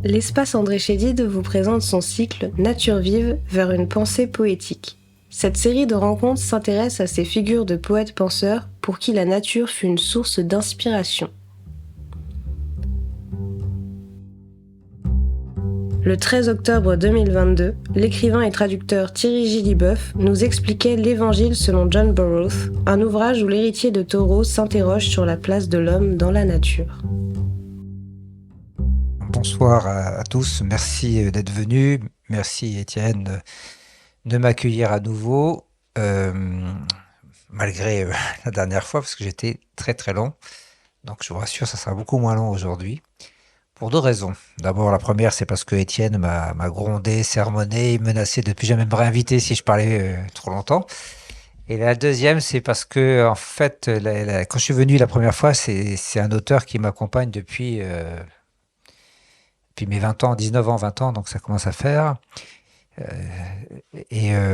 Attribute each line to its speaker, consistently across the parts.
Speaker 1: L'espace André Chédid vous présente son cycle Nature vive vers une pensée poétique. Cette série de rencontres s'intéresse à ces figures de poètes-penseurs pour qui la nature fut une source d'inspiration. Le 13 octobre 2022, l'écrivain et traducteur Thierry Gilliboeuf nous expliquait l'Évangile selon John Burroughs, un ouvrage où l'héritier de Thoreau s'interroge sur la place de l'homme dans la nature.
Speaker 2: Bonsoir à tous, merci d'être venus, merci Étienne de m'accueillir à nouveau, malgré la dernière fois parce que j'étais très long, donc je vous rassure, ça sera beaucoup moins long aujourd'hui, pour deux raisons. D'abord, la première, c'est parce que Étienne m'a grondé, sermonné, menacé de ne plus jamais me réinviter si je parlais trop longtemps. Et la deuxième, c'est parce que, en fait, quand je suis venu la première fois, c'est un auteur qui m'accompagne depuis mes 20 ans, 19 ans, 20 ans, donc ça commence à faire.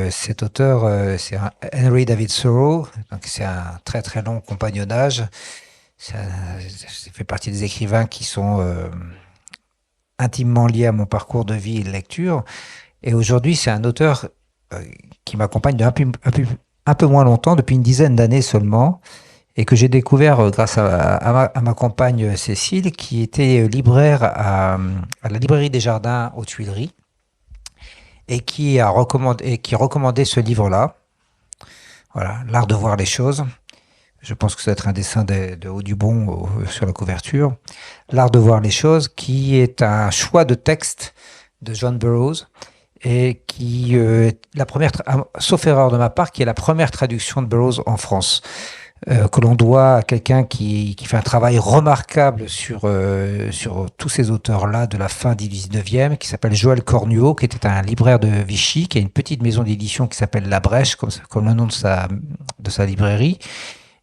Speaker 2: Cet auteur, c'est Henry David Thoreau, donc c'est un très long compagnonnage. Ça fait partie des écrivains qui sont intimement liés à mon parcours de vie et de lecture. Et aujourd'hui, c'est un auteur qui m'accompagne un peu moins longtemps, depuis une dizaine d'années seulement, et que j'ai découvert grâce à ma compagne Cécile, qui était libraire à la librairie des Jardins aux Tuileries, et qui recommandait ce livre-là. Voilà, L'art de voir les choses. Je pense que ça doit être un dessin de Audubon sur la couverture. L'art de voir les choses, qui est un choix de texte de John Burroughs, et qui, la première, sauf erreur de ma part, qui est la première traduction de Burroughs en France. Que l'on doit à quelqu'un qui fait un travail remarquable sur tous ces auteurs-là de la fin du 19e, qui s'appelle Joël Cornuau, qui était un libraire de Vichy, qui a une petite maison d'édition qui s'appelle La Brèche, comme le nom de sa librairie,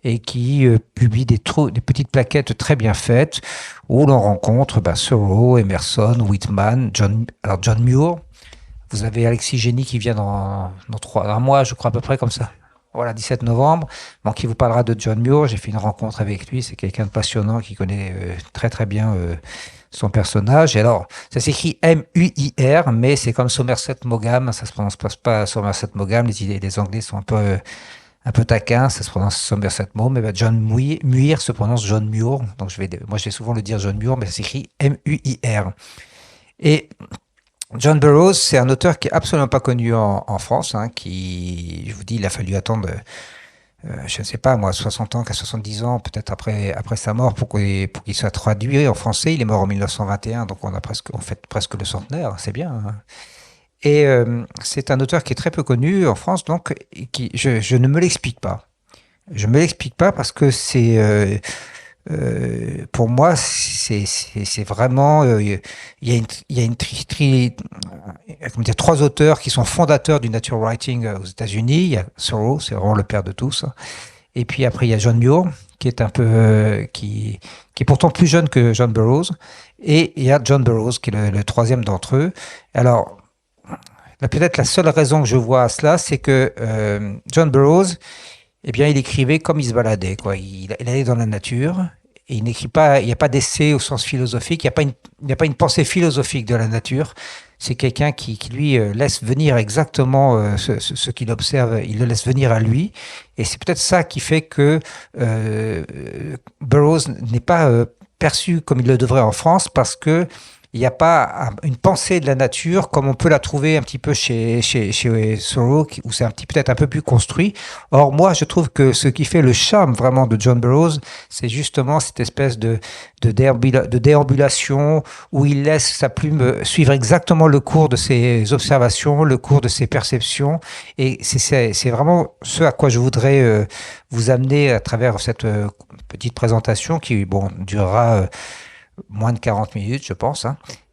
Speaker 2: et qui publie des petites plaquettes très bien faites, où l'on rencontre Thoreau, Emerson, Whitman, John Muir. Vous avez Alexis Génie qui vient dans un mois, je crois à peu près comme ça. Voilà, 17 novembre, donc qui vous parlera de John Muir. J'ai fait une rencontre avec lui, c'est quelqu'un de passionnant qui connaît très bien son personnage. Et alors, ça s'écrit M-U-I-R, mais c'est comme Somerset Maugham, ça se prononce pas Somerset Maugham, les Anglais sont un peu taquins, ça se prononce Somerset Maugham, mais John Muir se prononce John Muir, donc je vais souvent le dire John Muir, mais ça s'écrit M-U-I-R. Et John Burroughs, c'est un auteur qui est absolument pas connu en France, qui, je vous dis, il a fallu attendre, je ne sais pas, moi, 60 ans, qu'à 70 ans, peut-être après sa mort, pour qu'il soit traduit en français. Il est mort en 1921, donc on fait presque le centenaire, c'est bien. Et c'est un auteur qui est très peu connu en France, donc je ne me l'explique pas. Je me l'explique pas parce que c'est pour moi, c'est vraiment, il y a trois auteurs qui sont fondateurs du nature writing aux États-Unis. Il y a Thoreau, c'est vraiment le père de tous. Et puis après, il y a John Muir, qui est un peu, qui est pourtant plus jeune que John Burroughs. Et il y a John Burroughs, qui est le troisième d'entre eux. Alors, peut-être la seule raison que je vois à cela, c'est que John Burroughs, eh bien, il écrivait comme il se baladait, quoi. Il allait dans la nature. Et il n'écrit pas, il n'y a pas d'essai au sens philosophique, il n'y a pas une pensée philosophique de la nature. C'est quelqu'un qui lui laisse venir exactement ce qu'il observe, il le laisse venir à lui. Et c'est peut-être ça qui fait que Burroughs n'est pas perçu comme il le devrait en France, parce que il n'y a pas une pensée de la nature comme on peut la trouver un petit peu chez Thoreau, où c'est peut-être un peu plus construit. Or, moi, je trouve que ce qui fait le charme vraiment de John Burroughs, c'est justement cette espèce de déambulation où il laisse sa plume suivre exactement le cours de ses observations, le cours de ses perceptions. Et c'est vraiment ce à quoi je voudrais vous amener à travers cette petite présentation qui, durera moins de 40 minutes, je pense,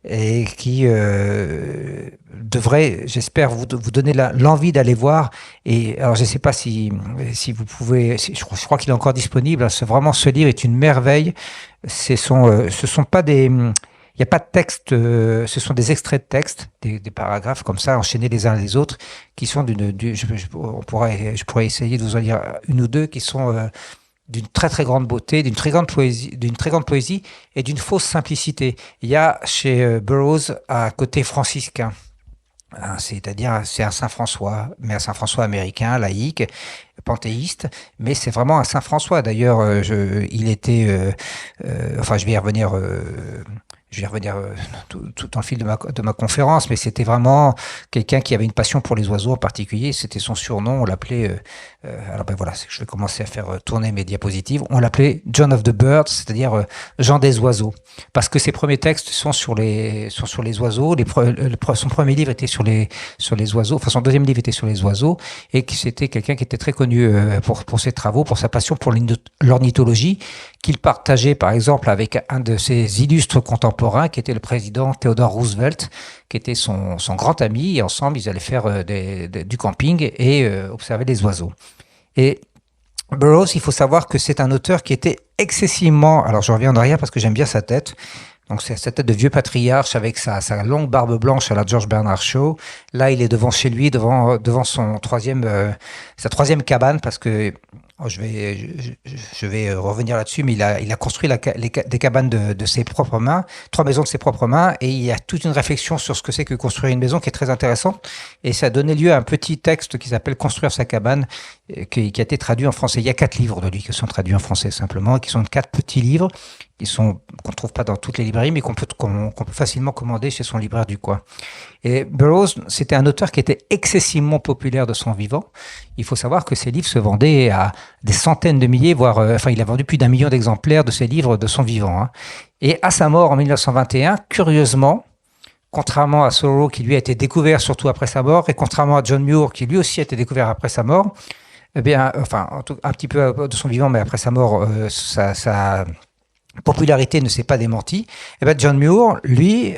Speaker 2: et qui devrait, j'espère, vous donner l'envie d'aller voir. Et alors, je ne sais pas si vous pouvez, je crois qu'il est encore disponible. Vraiment, ce livre est une merveille. Ce sont pas des, il n'y a pas de texte, ce sont des extraits de texte, des paragraphes comme ça, enchaînés les uns les autres, qui sont je pourrais essayer de vous en lire une ou deux, qui sont d'une très très grande beauté, d'une très grande poésie et d'une fausse simplicité. Il y a chez Burroughs un côté franciscain. C'est-à-dire, c'est un Saint-François, mais un Saint-François américain, laïque, panthéiste, mais c'est vraiment un Saint-François. D'ailleurs, il était, enfin, je vais y revenir tout dans le fil de ma conférence, mais c'était vraiment quelqu'un qui avait une passion pour les oiseaux en particulier. C'était son surnom, on l'appelait, alors ben voilà, je vais commencer à faire tourner mes diapositives, on l'appelait John of the Birds, c'est-à-dire Jean des oiseaux, parce que ses premiers textes sont sur les oiseaux, son premier livre était sur les oiseaux, enfin son deuxième livre était sur les oiseaux, et que c'était quelqu'un qui était très connu pour ses travaux, pour sa passion pour l'ornithologie, qu'il partageait par exemple avec un de ses illustres contemporains, qui était le président Theodore Roosevelt, qui était son grand ami, et ensemble ils allaient faire du camping et observer les oiseaux. Et Burroughs, il faut savoir que c'est un auteur qui était excessivement, alors je reviens en arrière parce que j'aime bien sa tête, donc c'est sa tête de vieux patriarche avec sa longue barbe blanche à la George Bernard Shaw. Là, il est devant chez lui, devant sa troisième cabane, parce que je vais revenir là-dessus, mais il a construit des cabanes de ses propres mains, 3 maisons de ses propres mains, et il y a toute une réflexion sur ce que c'est que construire une maison qui est très intéressante, et ça a donné lieu à un petit texte qui s'appelle Construire sa cabane, qui a été traduit en français. Il y a 4 livres de lui qui sont traduits en français simplement, qui sont 4 petits livres qu'on ne trouve pas dans toutes les librairies, mais qu'on peut facilement commander chez son libraire du coin. Et Burroughs, c'était un auteur qui était excessivement populaire de son vivant. Il faut savoir que ses livres se vendaient à des centaines de milliers, voire, il a vendu plus d'1 million d'exemplaires de ses livres de son vivant, hein. Et à sa mort en 1921, curieusement, contrairement à Thoreau qui lui a été découvert surtout après sa mort, et contrairement à John Muir qui lui aussi a été découvert après sa mort, un petit peu de son vivant, mais après sa mort, sa popularité ne s'est pas démentie. Et ben John Burroughs, lui,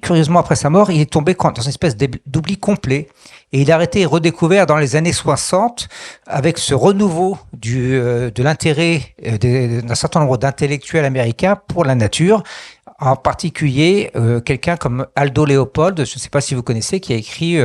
Speaker 2: curieusement après sa mort, il est tombé dans une espèce d'oubli complet. Et il a été redécouvert dans les années 60 avec ce renouveau de l'intérêt d'un certain nombre d'intellectuels américains pour la nature. En particulier, quelqu'un comme Aldo Leopold, je ne sais pas si vous connaissez, qui a écrit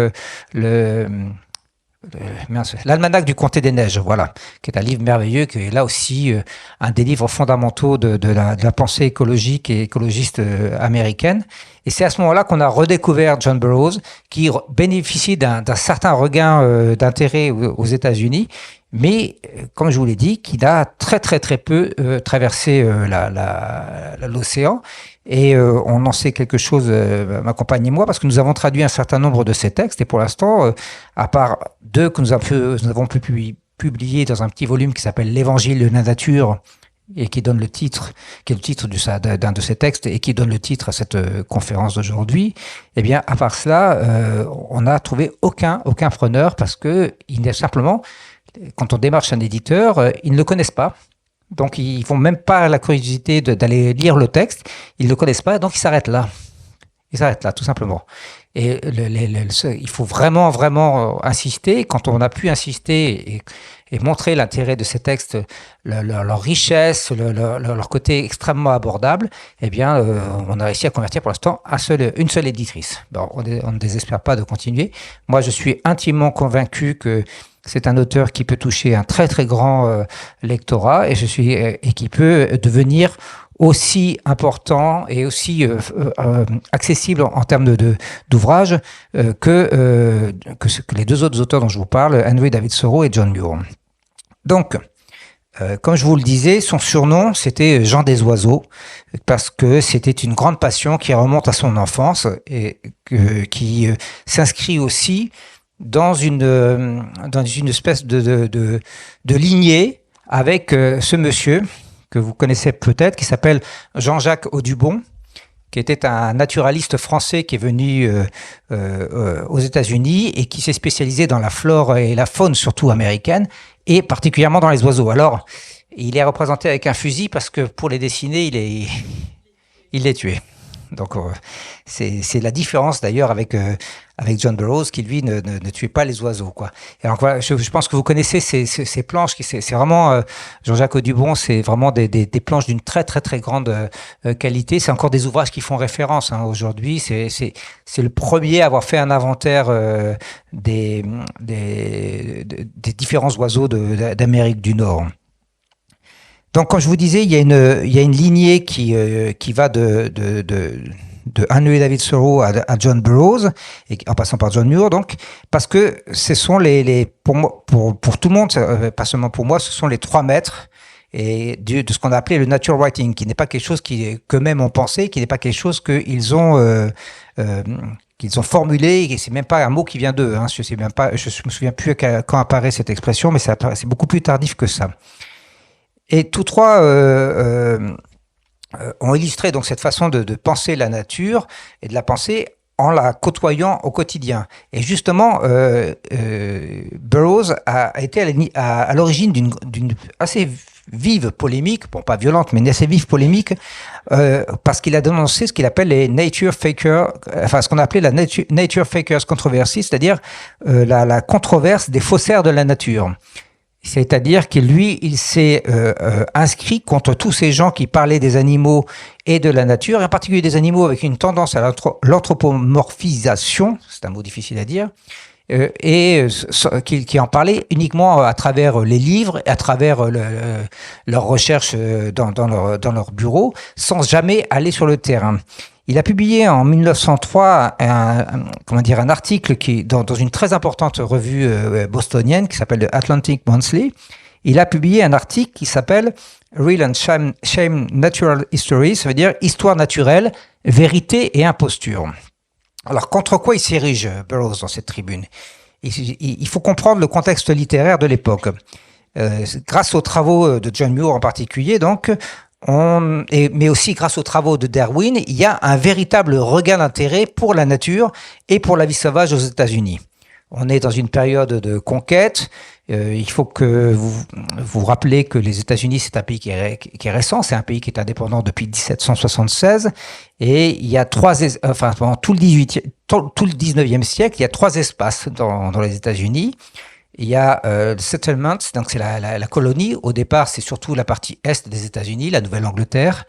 Speaker 2: l'Almanach du Comté des Neiges, voilà, qui est un livre merveilleux, qui est là aussi un des livres fondamentaux de la pensée écologique et écologiste américaine. Et c'est à ce moment-là qu'on a redécouvert John Burroughs, qui bénéficie d'un certain regain d'intérêt aux États-Unis, mais comme je vous l'ai dit, qu'il a très très très peu traversé l'océan. Et on en sait quelque chose, ma compagne et moi, parce que nous avons traduit un certain nombre de ces textes, et pour l'instant, à part 2 que nous avons pu publier dans un petit volume qui s'appelle L'Évangile de la nature, et qui donne le titre, qui est le titre d'un de ces textes, et qui donne le titre à cette conférence d'aujourd'hui, eh bien, à part cela, on n'a trouvé aucun preneur, parce que il est simplement, quand on démarche un éditeur, ils ne le connaissent pas. Donc, ils font même pas la curiosité d'aller lire le texte. Ils le connaissent pas, donc ils s'arrêtent là. Ils s'arrêtent là, tout simplement. Et il faut vraiment, vraiment insister. Quand on a pu insister et montrer l'intérêt de ces textes, leur richesse, leur côté extrêmement abordable, eh bien, on a réussi à convertir pour l'instant une seule éditrice. Bon, on ne désespère pas de continuer. Moi, je suis intimement convaincu que c'est un auteur qui peut toucher un très très grand lectorat, et qui peut devenir aussi important et aussi accessible en termes d'ouvrages que les 2 autres auteurs dont je vous parle, Henry David Thoreau et John Muir. Donc, comme je vous le disais, son surnom, c'était Jean des oiseaux, parce que c'était une grande passion qui remonte à son enfance et qui s'inscrit aussi dans une espèce de lignée avec ce monsieur que vous connaissez peut-être, qui s'appelle Jean-Jacques Audubon, qui était un naturaliste français qui est venu aux États-Unis et qui s'est spécialisé dans la flore et la faune, surtout américaine, et particulièrement dans les oiseaux. Alors, il est représenté avec un fusil parce que pour les dessiner, il les tuait. Donc, c'est la différence d'ailleurs avec John Burroughs, qui lui ne tuait pas les oiseaux, quoi. Et alors voilà, je pense que vous connaissez ces planches, c'est vraiment Jean-Jacques Audubon, c'est vraiment des planches d'une très très très grande qualité. C'est encore des ouvrages qui font référence, hein, aujourd'hui. C'est le premier à avoir fait un inventaire des différents oiseaux d'Amérique du Nord. Donc, comme je vous disais, il y a une lignée qui va de Henry David Thoreau à John Burroughs, et en passant par John Muir, donc, parce que ce sont pour moi, pour tout le monde, pas seulement pour moi, ce sont les trois maîtres et de ce qu'on a appelé le nature writing, qui n'est pas quelque chose qu'eux-mêmes ont pensé, qui n'est pas quelque chose qu'ils ont formulé, et c'est même pas un mot qui vient d'eux. Hein. Je me souviens plus quand apparaît cette expression, mais c'est beaucoup plus tardif que ça. Et tous trois ont illustré donc cette façon de penser la nature et de la penser en la côtoyant au quotidien. Et justement, Burroughs a été à l'origine d'une assez vive polémique, bon pas violente, mais assez vive polémique, parce qu'il a dénoncé ce qu'il appelle les nature fakers, enfin ce qu'on a appelé la nature fakers controversy, c'est-à-dire la controverse des faussaires de la nature. C'est-à-dire que lui, il s'est inscrit contre tous ces gens qui parlaient des animaux et de la nature, et en particulier des animaux avec une tendance à l'anthropomorphisation, c'est un mot difficile à dire, qui en parlaient uniquement à travers les livres, à travers leurs recherches dans leur bureau, sans jamais aller sur le terrain. Il a publié en 1903 un article dans une très importante revue bostonienne qui s'appelle The Atlantic Monthly. Il a publié un article qui s'appelle Real and Shame Natural History, ça veut dire histoire naturelle, vérité et imposture. Alors, contre quoi il s'érige, Burroughs, dans cette tribune ? Il faut comprendre le contexte littéraire de l'époque. Grâce aux travaux de John Muir en particulier, donc, mais aussi grâce aux travaux de Darwin, il y a un véritable regain d'intérêt pour la nature et pour la vie sauvage aux États-Unis. On est dans une période de conquête. Il faut que vous vous rappelez que les États-Unis, c'est un pays qui est récent. C'est un pays qui est indépendant depuis 1776. Et il y a pendant tout le 19e siècle, il y a trois espaces dans les États-Unis. Il y a le settlement, donc c'est la colonie. Au départ, c'est surtout la partie est des États-Unis, la Nouvelle-Angleterre,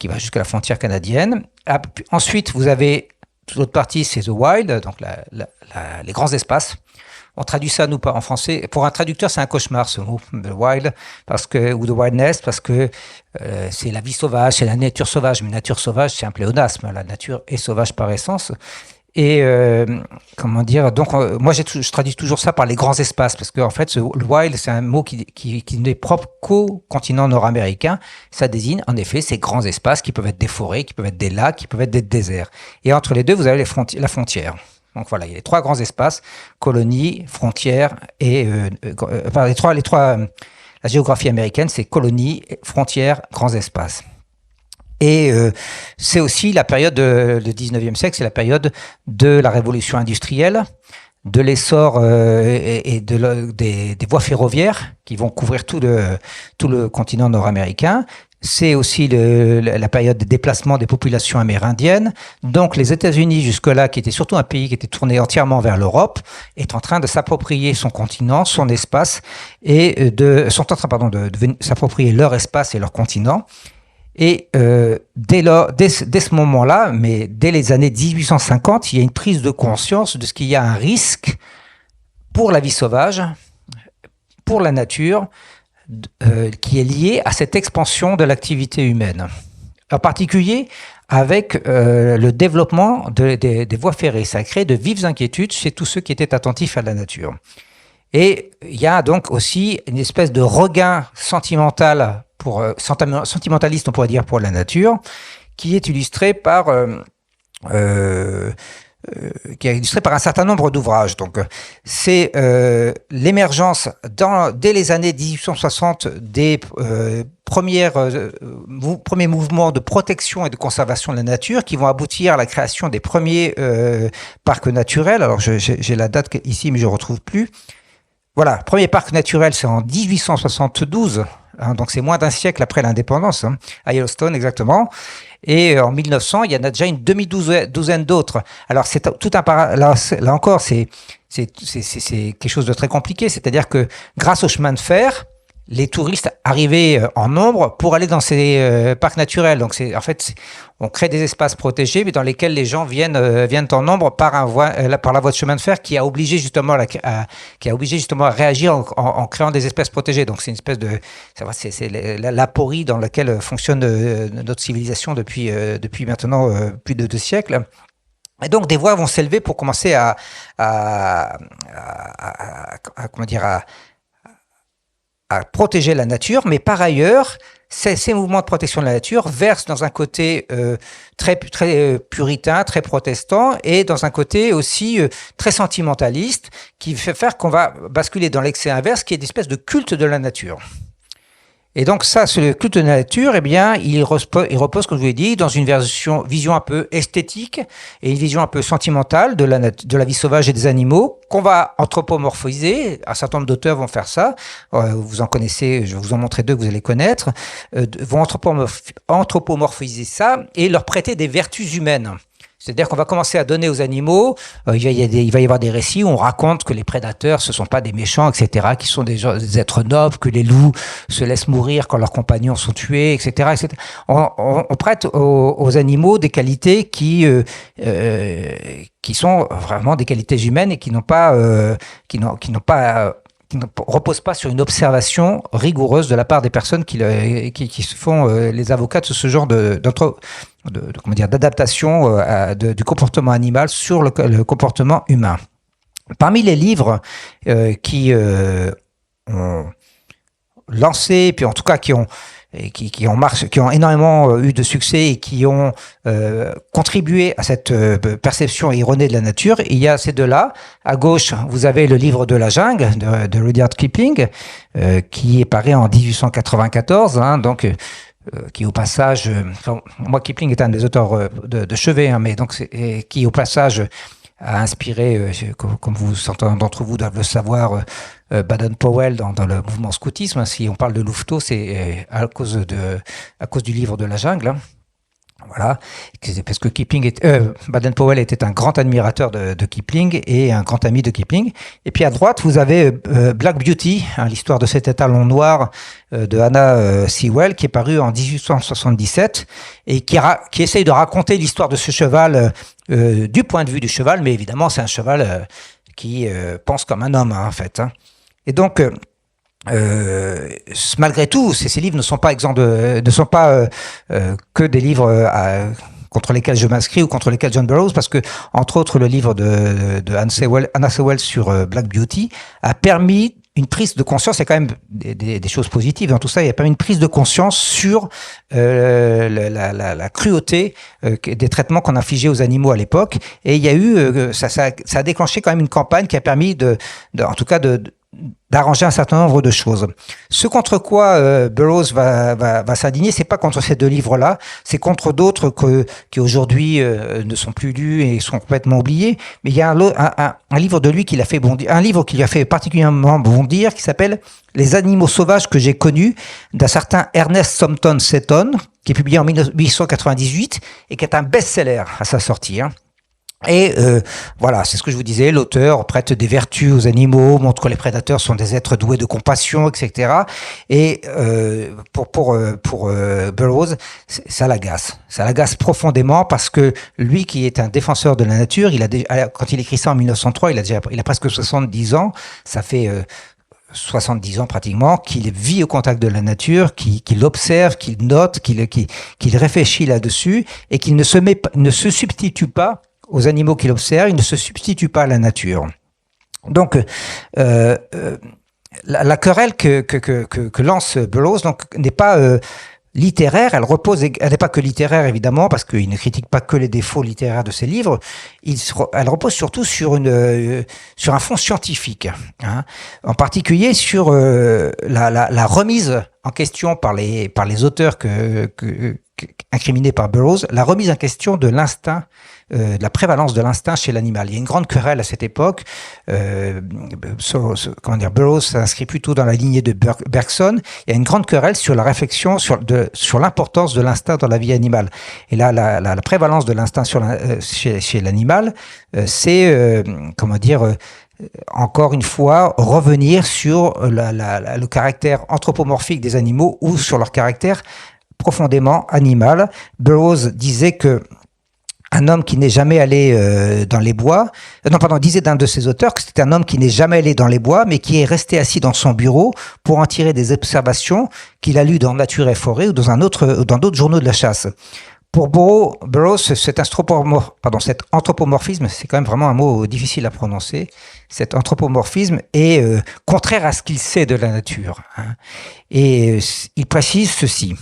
Speaker 2: qui va jusqu'à la frontière canadienne. Ensuite, vous avez toute l'autre partie, c'est the wild, donc les grands espaces. On traduit ça, nous, en français. Pour un traducteur, c'est un cauchemar, ce mot, the wild, ou the wildness, parce que c'est la vie sauvage, c'est la nature sauvage. Mais nature sauvage, c'est un pléonasme. La nature est sauvage par essence. Et donc moi je traduis toujours ça par les grands espaces, parce que en fait le wild, c'est un mot qui n'est propre qu'au continent nord-américain. Ça désigne en effet ces grands espaces qui peuvent être des forêts, qui peuvent être des lacs, qui peuvent être des déserts. Et entre les deux, vous avez la frontière. Donc voilà, il y a les trois grands espaces: colonie, frontière et la géographie américaine, c'est colonie, frontière, grands espaces. Et c'est aussi la période, le 19e siècle, c'est la période de la révolution industrielle, de l'essor des voies ferroviaires qui vont couvrir tout le continent nord-américain. C'est aussi la période de déplacement des populations amérindiennes. Donc les États-Unis, jusque-là, qui étaient surtout un pays qui était tourné entièrement vers l'Europe, est en train de s'approprier son continent, son espace, et sont en train de s'approprier leur espace et leur continent. Et dès ce moment-là, mais dès les années 1850, il y a une prise de conscience de ce qu'il y a un risque pour la vie sauvage, pour la nature, qui est lié à cette expansion de l'activité humaine. En particulier avec le développement des voies ferrées. Ça a créé de vives inquiétudes chez tous ceux qui étaient attentifs à la nature. Et il y a donc aussi une espèce de regain sentimentaliste, on pourrait dire, pour la nature, qui est illustré par un certain nombre d'ouvrages. Donc, c'est l'émergence dès les années 1860 des premiers mouvements de protection et de conservation de la nature qui vont aboutir à la création des premiers parcs naturels. Alors, j'ai la date ici, mais je ne retrouve plus. Voilà, premier parc naturel, c'est en 1872, hein, donc c'est moins d'un siècle après l'indépendance, hein, à Yellowstone exactement. Et en 1900, il y en a déjà une demi-douzaine d'autres. Alors c'est tout là encore, c'est quelque chose de très compliqué, c'est-à-dire que grâce au chemin de fer, les touristes arrivaient en nombre pour aller dans ces parcs naturels. Donc on crée des espaces protégés, mais dans lesquels les gens viennent en nombre par la voie de chemin de fer qui a obligé justement à réagir en créant des espèces protégées. Donc c'est une espèce de c'est l'aporie dans laquelle fonctionne notre civilisation depuis maintenant plus de 2 siècles. Et donc des voix vont s'élever pour commencer à protéger la nature, mais par ailleurs, ces mouvements de protection de la nature versent dans un côté très puritain, très protestant, et dans un côté aussi très sentimentaliste, qui fait faire qu'on va basculer dans l'excès inverse, qui est une espèce de culte de la nature. Et donc ça, ce culte de la nature, eh bien, il repose, comme je vous l'ai dit, dans une vision un peu esthétique et une vision un peu sentimentale de la vie sauvage et des animaux qu'on va anthropomorphiser. Un certain nombre d'auteurs vont faire ça. Vous en connaissez, je vais vous en montrer 2 que vous allez connaître. Vont anthropomorphiser ça et leur prêter des vertus humaines. C'est-à-dire qu'on va commencer à donner aux animaux, il va y avoir des récits où on raconte que les prédateurs, ce ne sont pas des méchants, etc., qui sont des êtres nobles, que les loups se laissent mourir quand leurs compagnons sont tués, etc. etc. On prête aux animaux des qualités qui sont vraiment des qualités humaines et qui ne repose pas sur une observation rigoureuse de la part des personnes qui se font les avocats de ce genre d'adaptation du comportement animal sur le comportement humain. Parmi les livres qui ont lancé, puis en tout cas qui ont énormément eu de succès et qui ont contribué à cette perception erronée de la nature, il y a ces 2-là. À gauche, vous avez le livre de la jungle de Rudyard Kipling, qui est paru en 1894, donc qui au passage, moi Kipling est un des auteurs de chevet, mais donc qui au passage a inspiré, comme certains d'entre vous doivent le savoir, Baden-Powell dans le mouvement scoutisme. Si on parle de Louveteau, c'est à cause du livre de la jungle. Voilà, parce que Baden-Powell était un grand admirateur de Kipling et un grand ami de Kipling. Et puis à droite, vous avez Black Beauty, l'histoire de cet étalon noir de Anna Sewell, qui est paru en 1877 et qui essaye de raconter l'histoire de ce cheval du point de vue du cheval, mais évidemment c'est un cheval qui pense comme un homme en fait. Et donc malgré tout, ces livres ne sont pas exempts que des livres contre lesquels je m'inscris ou contre lesquels John Burroughs, parce que entre autres le livre de Anna Sewell sur Black Beauty a permis une prise de conscience. Il y a quand même des choses positives dans tout ça. Il y a permis une prise de conscience sur la cruauté des traitements qu'on infligeait aux animaux à l'époque. Et il y a eu ça a déclenché quand même une campagne qui a permis en tout cas d'arranger un certain nombre de choses. Ce contre quoi Burroughs va s'indigner, c'est pas contre ces 2 livres-là, c'est contre d'autres qui aujourd'hui ne sont plus lus et sont complètement oubliés. Mais il y a un livre de lui qui l'a fait bondir, un livre qui lui a fait particulièrement bondir, qui s'appelle Les animaux sauvages que j'ai connus, d'un certain Ernest Sompton Seton, qui est publié en 1898 et qui est un best-seller à sa sortie. Et voilà, c'est ce que je vous disais, l'auteur prête des vertus aux animaux, montre que les prédateurs sont des êtres doués de compassion, etc. Et pour Burroughs, ça l'agace profondément, parce que lui qui est un défenseur de la nature, quand il écrit ça en 1903, il a presque 70 ans, ça fait 70 ans pratiquement, qu'il vit au contact de la nature, qu'il observe, qu'il note, qu'il réfléchit là-dessus, et qu'il ne se substitue pas aux animaux qu'il observe, il ne se substitue pas à la nature. Donc, la querelle que lance Burroughs n'est pas littéraire, elle n'est pas que littéraire évidemment, parce qu'il ne critique pas que les défauts littéraires de ses livres, elle repose surtout sur un fond scientifique, en particulier sur la remise en question par les auteurs incriminés par Burroughs, la remise en question de l'instinct, de la prévalence de l'instinct chez l'animal. Il y a une grande querelle à cette époque. Burroughs s'inscrit plutôt dans la lignée de Bergson. Il y a une grande querelle sur la réflexion sur l'importance de l'instinct dans la vie animale. Et là, la prévalence de l'instinct chez l'animal, c'est encore une fois, revenir sur le caractère anthropomorphique des animaux ou sur leur caractère profondément animal. Burroughs disait que un homme qui n'est jamais allé dans les bois, disait d'un de ses auteurs que c'était un homme qui n'est jamais allé dans les bois, mais qui est resté assis dans son bureau pour en tirer des observations qu'il a lues dans Nature et Forêt ou dans d'autres journaux de la chasse. Pour Burroughs, cet anthropomorphisme, c'est quand même vraiment un mot difficile à prononcer, cet anthropomorphisme est contraire à ce qu'il sait de la nature. Hein. Et il précise ceci.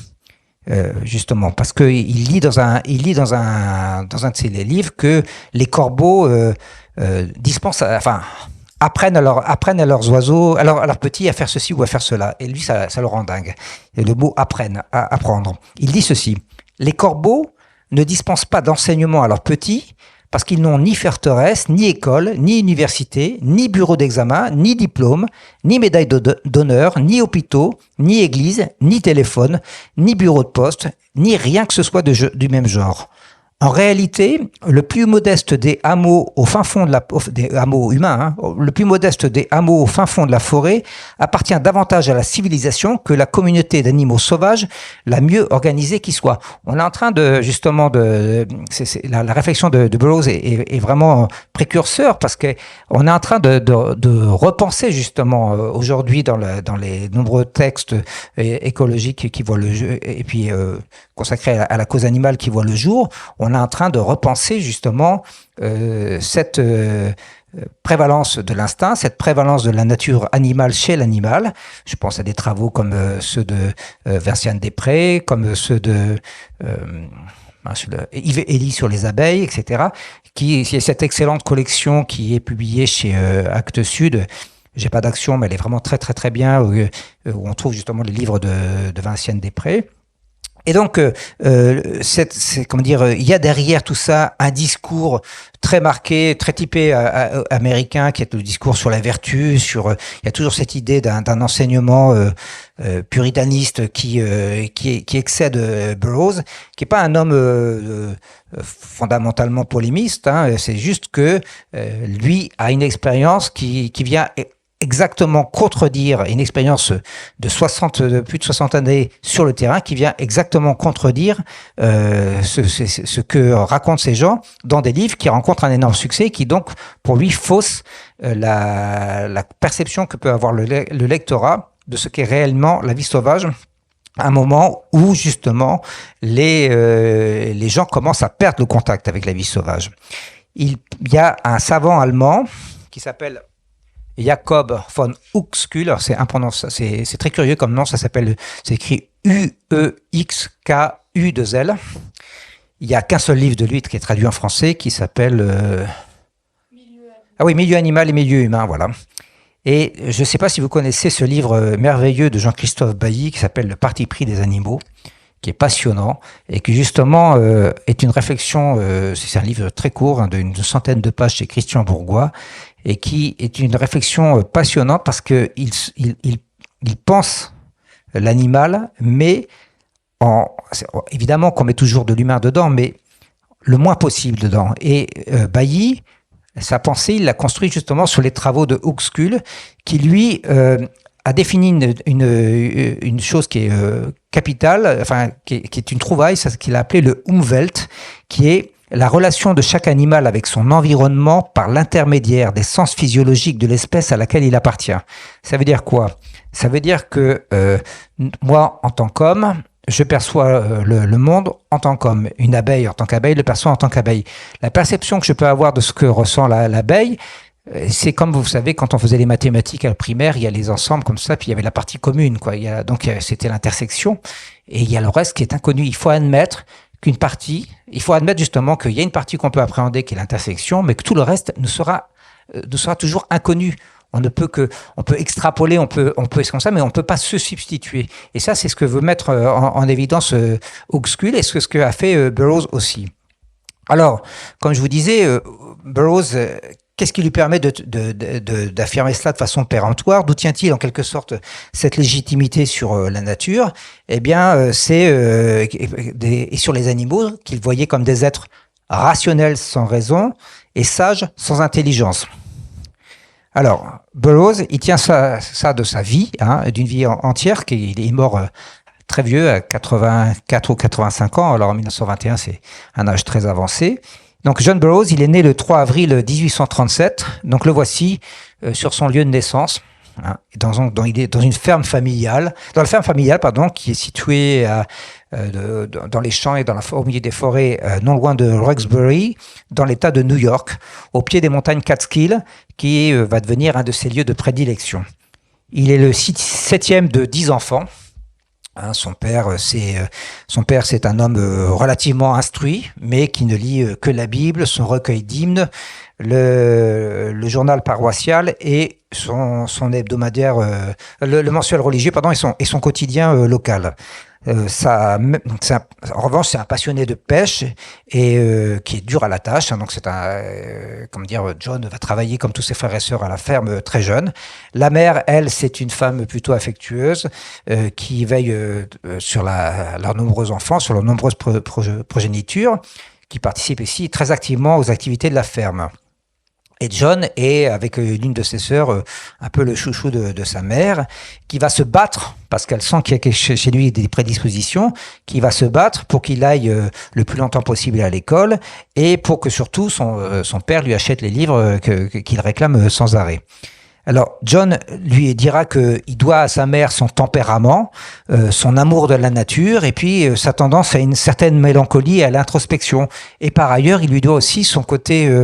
Speaker 2: Justement, parce que il lit dans un de ses livres que les corbeaux apprennent à leurs oiseaux, à leurs petits à faire ceci ou à faire cela. Et lui, ça le rend dingue. Et le mot apprendre. Il dit ceci: les corbeaux ne dispensent pas d'enseignement à leurs petits parce qu'ils n'ont ni forteresse, ni école, ni université, ni bureau d'examen, ni diplôme, ni médaille d'honneur, ni hôpitaux, ni église, ni téléphone, ni bureau de poste, ni rien que ce soit du même genre. En réalité, le plus modeste des hameaux au fin fond des hameaux humains, le plus modeste des hameaux au fin fond de la forêt appartient davantage à la civilisation que la communauté d'animaux sauvages la mieux organisée qui soit. On est en train de justement la réflexion de Burroughs est vraiment précurseur parce que on est en train de repenser justement aujourd'hui dans les nombreux textes écologiques qui voient le jour et puis consacrés à la cause animale qui voit le jour. On est en train de repenser justement cette prévalence de l'instinct, cette prévalence de la nature animale chez l'animal. Je pense à des travaux comme ceux de Vinciane Després, comme ceux de Yves Elie sur les abeilles, etc. Qui cette excellente collection qui est publiée chez Actes Sud. J'ai pas d'action, mais elle est vraiment très très très bien, où on trouve justement les livres de Vinciane Després. Et donc, il y a derrière tout ça un discours très marqué, très typé américain, qui est le discours sur la vertu, il y a toujours cette idée d'un enseignement puritaniste qui excède Burroughs, qui est pas un homme fondamentalement polémiste, hein, c'est juste que lui a une expérience qui vient exactement contredire une expérience de plus de 60 années sur le terrain qui vient exactement contredire ce que racontent ces gens dans des livres qui rencontrent un énorme succès qui donc pour lui fausse la perception que peut avoir le lectorat de ce qu'est réellement la vie sauvage à un moment où justement les gens commencent à perdre le contact avec la vie sauvage. Il y a un savant allemand qui s'appelle Jacob von Uexküll, c'est très curieux comme nom, c'est écrit UexkU2L. Il n'y a qu'un seul livre de lui qui est traduit en français qui s'appelle Milieu animal et milieu humain, voilà. Et je ne sais pas si vous connaissez ce livre merveilleux de Jean-Christophe Bailly qui s'appelle Le parti pris des animaux, qui est passionnant et qui justement est une réflexion, c'est un livre très court, d'une centaine de pages chez Christian Bourgois, et qui est une réflexion passionnante parce que il pense l'animal, mais évidemment qu'on met toujours de l'humain dedans, mais le moins possible dedans. Et Bailly, sa pensée, il l'a construit justement sur les travaux de Uexküll, qui lui a défini une chose qui est capitale, enfin qui est une trouvaille, c'est ce qu'il a appelé le Umwelt, qui est la relation de chaque animal avec son environnement par l'intermédiaire des sens physiologiques de l'espèce à laquelle il appartient. Ça veut dire quoi? Ça veut dire que moi, en tant qu'homme, je perçois le monde en tant qu'homme. Une abeille en tant qu'abeille le perçoit en tant qu'abeille. La perception que je peux avoir de ce que ressent l'abeille, c'est comme vous savez, quand on faisait les mathématiques à la primaire, il y a les ensembles comme ça, puis il y avait la partie commune, quoi. C'était l'intersection, et il y a le reste qui est inconnu. Il faut admettre justement qu'il y a une partie qu'on peut appréhender qui est l'intersection, mais que tout le reste nous sera toujours inconnu. On peut extrapoler, on peut c'est comme ça, mais on peut pas se substituer. Et ça, c'est ce que veut mettre en évidence Uexküll et ce que a fait Burroughs aussi. Alors, comme je vous disais, Burroughs, qu'est-ce qui lui permet d'affirmer cela de façon péremptoire? D'où tient-il en quelque sorte cette légitimité sur la nature? Eh bien, et sur les animaux qu'il voyait comme des êtres rationnels sans raison et sages sans intelligence. Alors, Burroughs, il tient ça de sa vie, hein, d'une vie entière, qu'il est mort très vieux, à 84 ou 85 ans. Alors en 1921, c'est un âge très avancé. Donc John Burroughs, il est né le 3 avril 1837. Donc le voici sur son lieu de naissance. Hein, il est dans une ferme familiale, qui est située dans les champs et au milieu des forêts, non loin de Roxbury, dans l'État de New York, au pied des montagnes Catskill, qui va devenir un de ses lieux de prédilection. Il est le septième de 10 enfants. Hein, son père, c'est un homme relativement instruit, mais qui ne lit que la Bible, son recueil d'hymnes, le journal paroissial et son hebdomadaire, le mensuel religieux, pardon, et son quotidien local. En revanche, c'est un passionné de pêche et qui est dur à la tâche. Hein, donc, John va travailler comme tous ses frères et sœurs à la ferme très jeune. La mère, elle, c'est une femme plutôt affectueuse qui veille sur leurs nombreux enfants, sur leurs nombreuses progénitures, qui participe ici très activement aux activités de la ferme. Et John est, avec l'une de ses sœurs, un peu le chouchou de sa mère, qui va se battre, parce qu'elle sent qu'il y a chez lui des prédispositions, qui va se battre pour qu'il aille le plus longtemps possible à l'école, et pour que surtout son père lui achète les livres qu'il réclame sans arrêt. Alors, John lui dira qu'il doit à sa mère son tempérament, son amour de la nature, et puis sa tendance à une certaine mélancolie et à l'introspection. Et par ailleurs, il lui doit aussi son côté,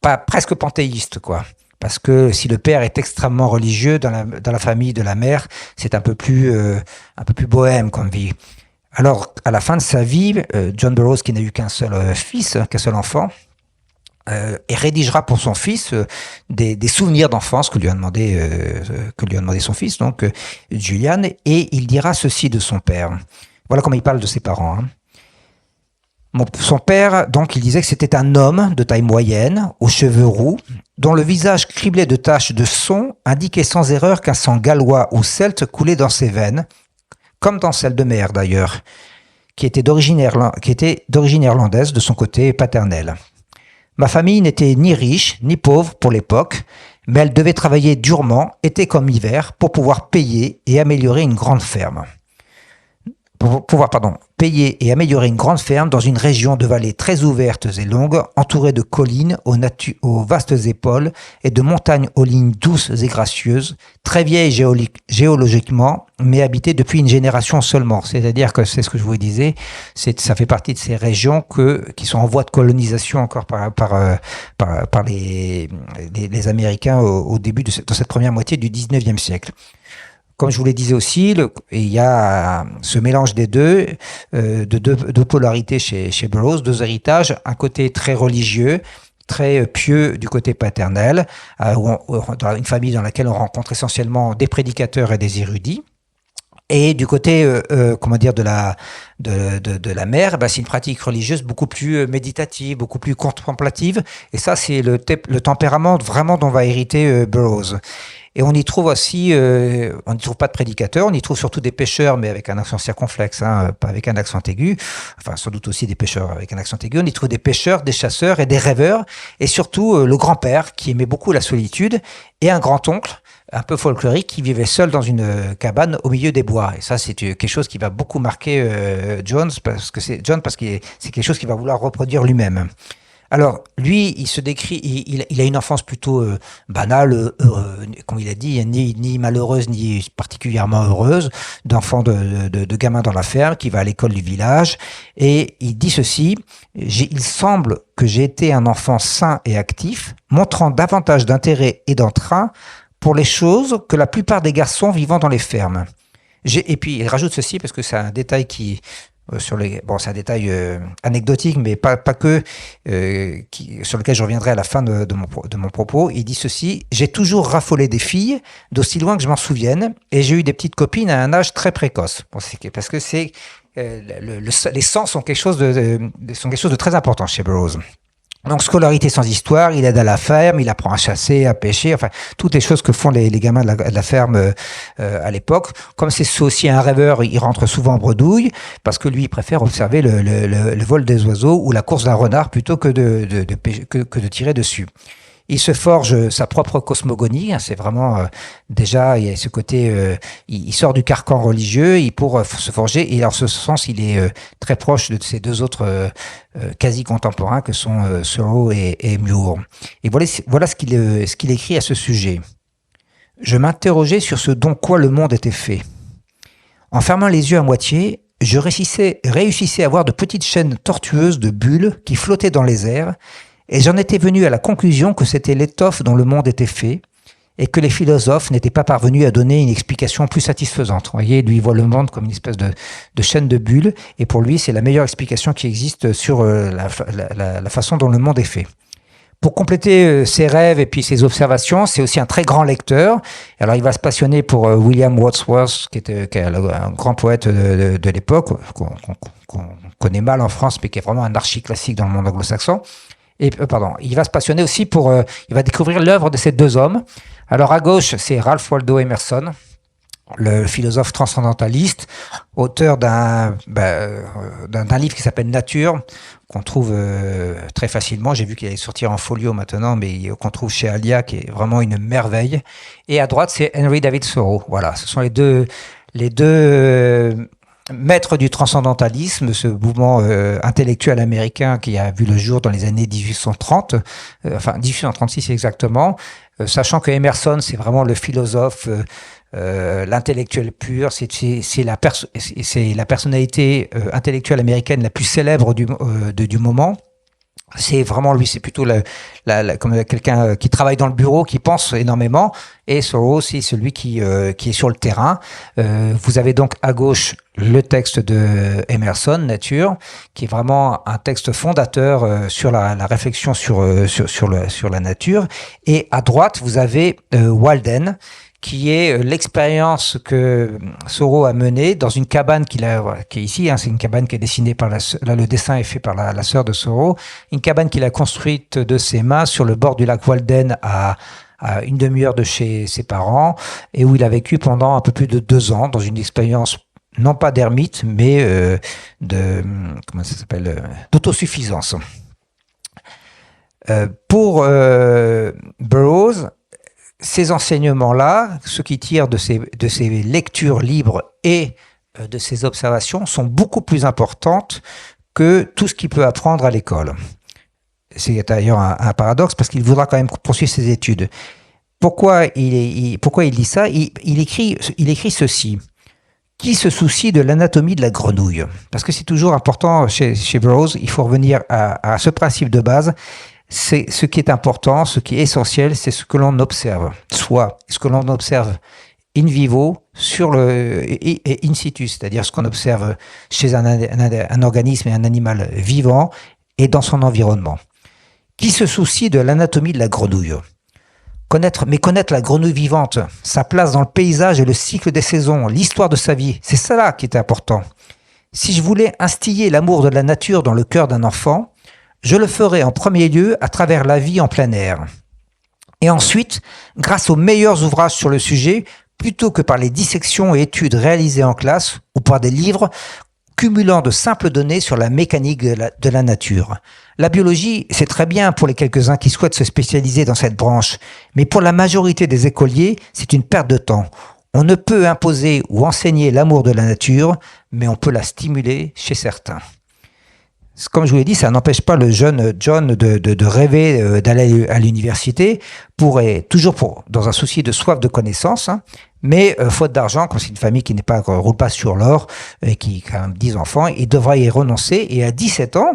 Speaker 2: pas presque panthéiste, quoi. Parce que si le père est extrêmement religieux dans la famille de la mère, c'est un peu plus bohème comme vie. Alors, à la fin de sa vie, John Burroughs, qui n'a eu qu'un seul enfant, et rédigera pour son fils des souvenirs d'enfance que lui a demandé son fils, donc Julian, et il dira ceci de son père. Voilà comment il parle de ses parents. Hein. Son père, donc, il disait que c'était un homme de taille moyenne, aux cheveux roux, dont le visage criblé de taches de son indiquait sans erreur qu'un sang gallois ou celte coulait dans ses veines, comme dans celle de mère d'ailleurs, qui était d'origine irlandaise de son côté paternel. Ma famille n'était ni riche, ni pauvre pour l'époque, mais elle devait travailler durement, été comme hiver, pour pouvoir payer et améliorer une grande ferme. Payer et améliorer une grande ferme dans une région de vallées très ouvertes et longues, entourée de collines aux vastes épaules et de montagnes aux lignes douces et gracieuses, très vieilles géologiquement, mais habitées depuis une génération seulement. C'est-à-dire que c'est ce que je vous disais, ça fait partie de ces régions qui sont en voie de colonisation encore par les Américains au début de cette première moitié du 19e siècle. Comme je vous le disais aussi, il y a ce mélange des deux polarités chez Burroughs, deux héritages, un côté très religieux, très pieux du côté paternel, dans une famille dans laquelle on rencontre essentiellement des prédicateurs et des érudits. Et du côté, de la mère, c'est une pratique religieuse beaucoup plus méditative, beaucoup plus contemplative. Et ça, c'est le tempérament vraiment dont va hériter Burroughs. Et on y trouve aussi, on n'y trouve pas de prédicateurs, on y trouve surtout des pêcheurs, mais avec un accent circonflexe, hein, pas avec un accent aigu. Enfin, sans doute aussi des pêcheurs avec un accent aigu. On y trouve des pêcheurs, des chasseurs et des rêveurs. Et surtout, le grand-père, qui aimait beaucoup la solitude, et un grand-oncle, un peu folklorique, qui vivait seul dans une cabane au milieu des bois. Et ça, c'est quelque chose qui va beaucoup marquer John, parce que c'est quelque chose qu'il va vouloir reproduire lui-même. Alors, lui, il se décrit, il a une enfance plutôt banale, comme il a dit, ni malheureuse, ni particulièrement heureuse, d'enfant de gamin dans la ferme, qui va à l'école du village. Et il dit ceci, il semble que j'ai été un enfant sain et actif, montrant davantage d'intérêt et d'entrain pour les choses que la plupart des garçons vivant dans les fermes. Et puis, il rajoute ceci, parce que c'est un détail c'est un détail anecdotique, mais pas que, sur lequel je reviendrai à la fin de mon propos. Il dit ceci: j'ai toujours raffolé des filles, d'aussi loin que je m'en souvienne, et j'ai eu des petites copines à un âge très précoce. Parce que les sens sont quelque chose de très important chez Burroughs. Donc, scolarité sans histoire, il aide à la ferme, il apprend à chasser, à pêcher, enfin, toutes les choses que font les gamins de la ferme à l'époque. Comme c'est aussi un rêveur, il rentre souvent en bredouille, parce que lui, il préfère observer le vol des oiseaux ou la course d'un renard plutôt que que de tirer dessus. Il se forge sa propre cosmogonie, hein, c'est vraiment déjà il y a ce côté, il sort du carcan religieux, pour se forger, et en ce sens il est très proche de ces deux autres quasi contemporains que sont Thoreau et Muir. Et voilà ce qu'il écrit à ce sujet. Je m'interrogeais sur ce dont quoi le monde était fait. En fermant les yeux à moitié, je réussissais à voir de petites chaînes tortueuses de bulles qui flottaient dans les airs, et j'en étais venu à la conclusion que c'était l'étoffe dont le monde était fait, et que les philosophes n'étaient pas parvenus à donner une explication plus satisfaisante. Vous voyez, lui, il voit le monde comme une espèce de chaîne de bulles, et pour lui, c'est la meilleure explication qui existe sur la façon dont le monde est fait. Pour compléter ses rêves et puis ses observations, c'est aussi un très grand lecteur. Alors, il va se passionner pour William Wordsworth, qui est un grand poète de l'époque, qu'on connaît mal en France, mais qui est vraiment un archi-classique dans le monde anglo-saxon. Et il va se passionner aussi il va découvrir l'œuvre de ces deux hommes. Alors à gauche, c'est Ralph Waldo Emerson, le philosophe transcendentaliste, auteur d'un livre qui s'appelle Nature, qu'on trouve très facilement. J'ai vu qu'il allait sortir en folio maintenant, mais qu'on trouve chez Alia, qui est vraiment une merveille. Et à droite, c'est Henry David Thoreau. Voilà, ce sont les deux maître du transcendantalisme, ce mouvement intellectuel américain qui a vu le jour dans les années 1830, 1836 exactement, sachant que Emerson, c'est vraiment le philosophe, l'intellectuel pur, c'est la personnalité intellectuelle américaine la plus célèbre du moment. C'est vraiment lui, c'est plutôt comme quelqu'un qui travaille dans le bureau, qui pense énormément, et Thoreau, c'est celui qui est sur le terrain. Vous avez donc à gauche le texte de Emerson, Nature, qui est vraiment un texte fondateur sur la réflexion sur la nature, et à droite vous avez Walden, qui est l'expérience que Thoreau a menée dans une cabane qui est ici, hein, c'est une cabane qui est dessinée le dessin est fait par la sœur de Thoreau, une cabane qu'il a construite de ses mains sur le bord du lac Walden à une demi-heure de chez ses parents, et où il a vécu pendant un peu plus de 2 ans dans une expérience non pas d'ermite, mais d'autosuffisance. Pour Burroughs, ces enseignements-là, ceux qui tirent de ces lectures libres et de ces observations, sont beaucoup plus importantes que tout ce qu'il peut apprendre à l'école. C'est d'ailleurs un paradoxe, parce qu'il voudra quand même poursuivre ses études. Pourquoi il dit ça ? Il écrit ceci. Qui se soucie de l'anatomie de la grenouille ? Parce que c'est toujours important chez Burroughs, il faut revenir à ce principe de base. C'est ce qui est important, ce qui est essentiel, c'est ce que l'on observe. Soit ce que l'on observe in vivo et in situ, c'est-à-dire ce qu'on observe chez un organisme et un animal vivant et dans son environnement. Qui se soucie de l'anatomie de la grenouille ? Connaître la grenouille vivante, sa place dans le paysage et le cycle des saisons, l'histoire de sa vie, c'est ça qui est important. Si je voulais instiller l'amour de la nature dans le cœur d'un enfant, je le ferai en premier lieu à travers la vie en plein air. Et ensuite, grâce aux meilleurs ouvrages sur le sujet, plutôt que par les dissections et études réalisées en classe ou par des livres cumulant de simples données sur la mécanique de la nature. La biologie, c'est très bien pour les quelques-uns qui souhaitent se spécialiser dans cette branche, mais pour la majorité des écoliers, c'est une perte de temps. On ne peut imposer ou enseigner l'amour de la nature, mais on peut la stimuler chez certains. Comme je vous l'ai dit, ça n'empêche pas le jeune John de rêver d'aller à l'université, dans un souci de soif de connaissances, hein, mais faute d'argent, quand c'est une famille qui roule pas sur l'or, et qui a quand même 10 enfants, il devra y renoncer, et à 17 ans,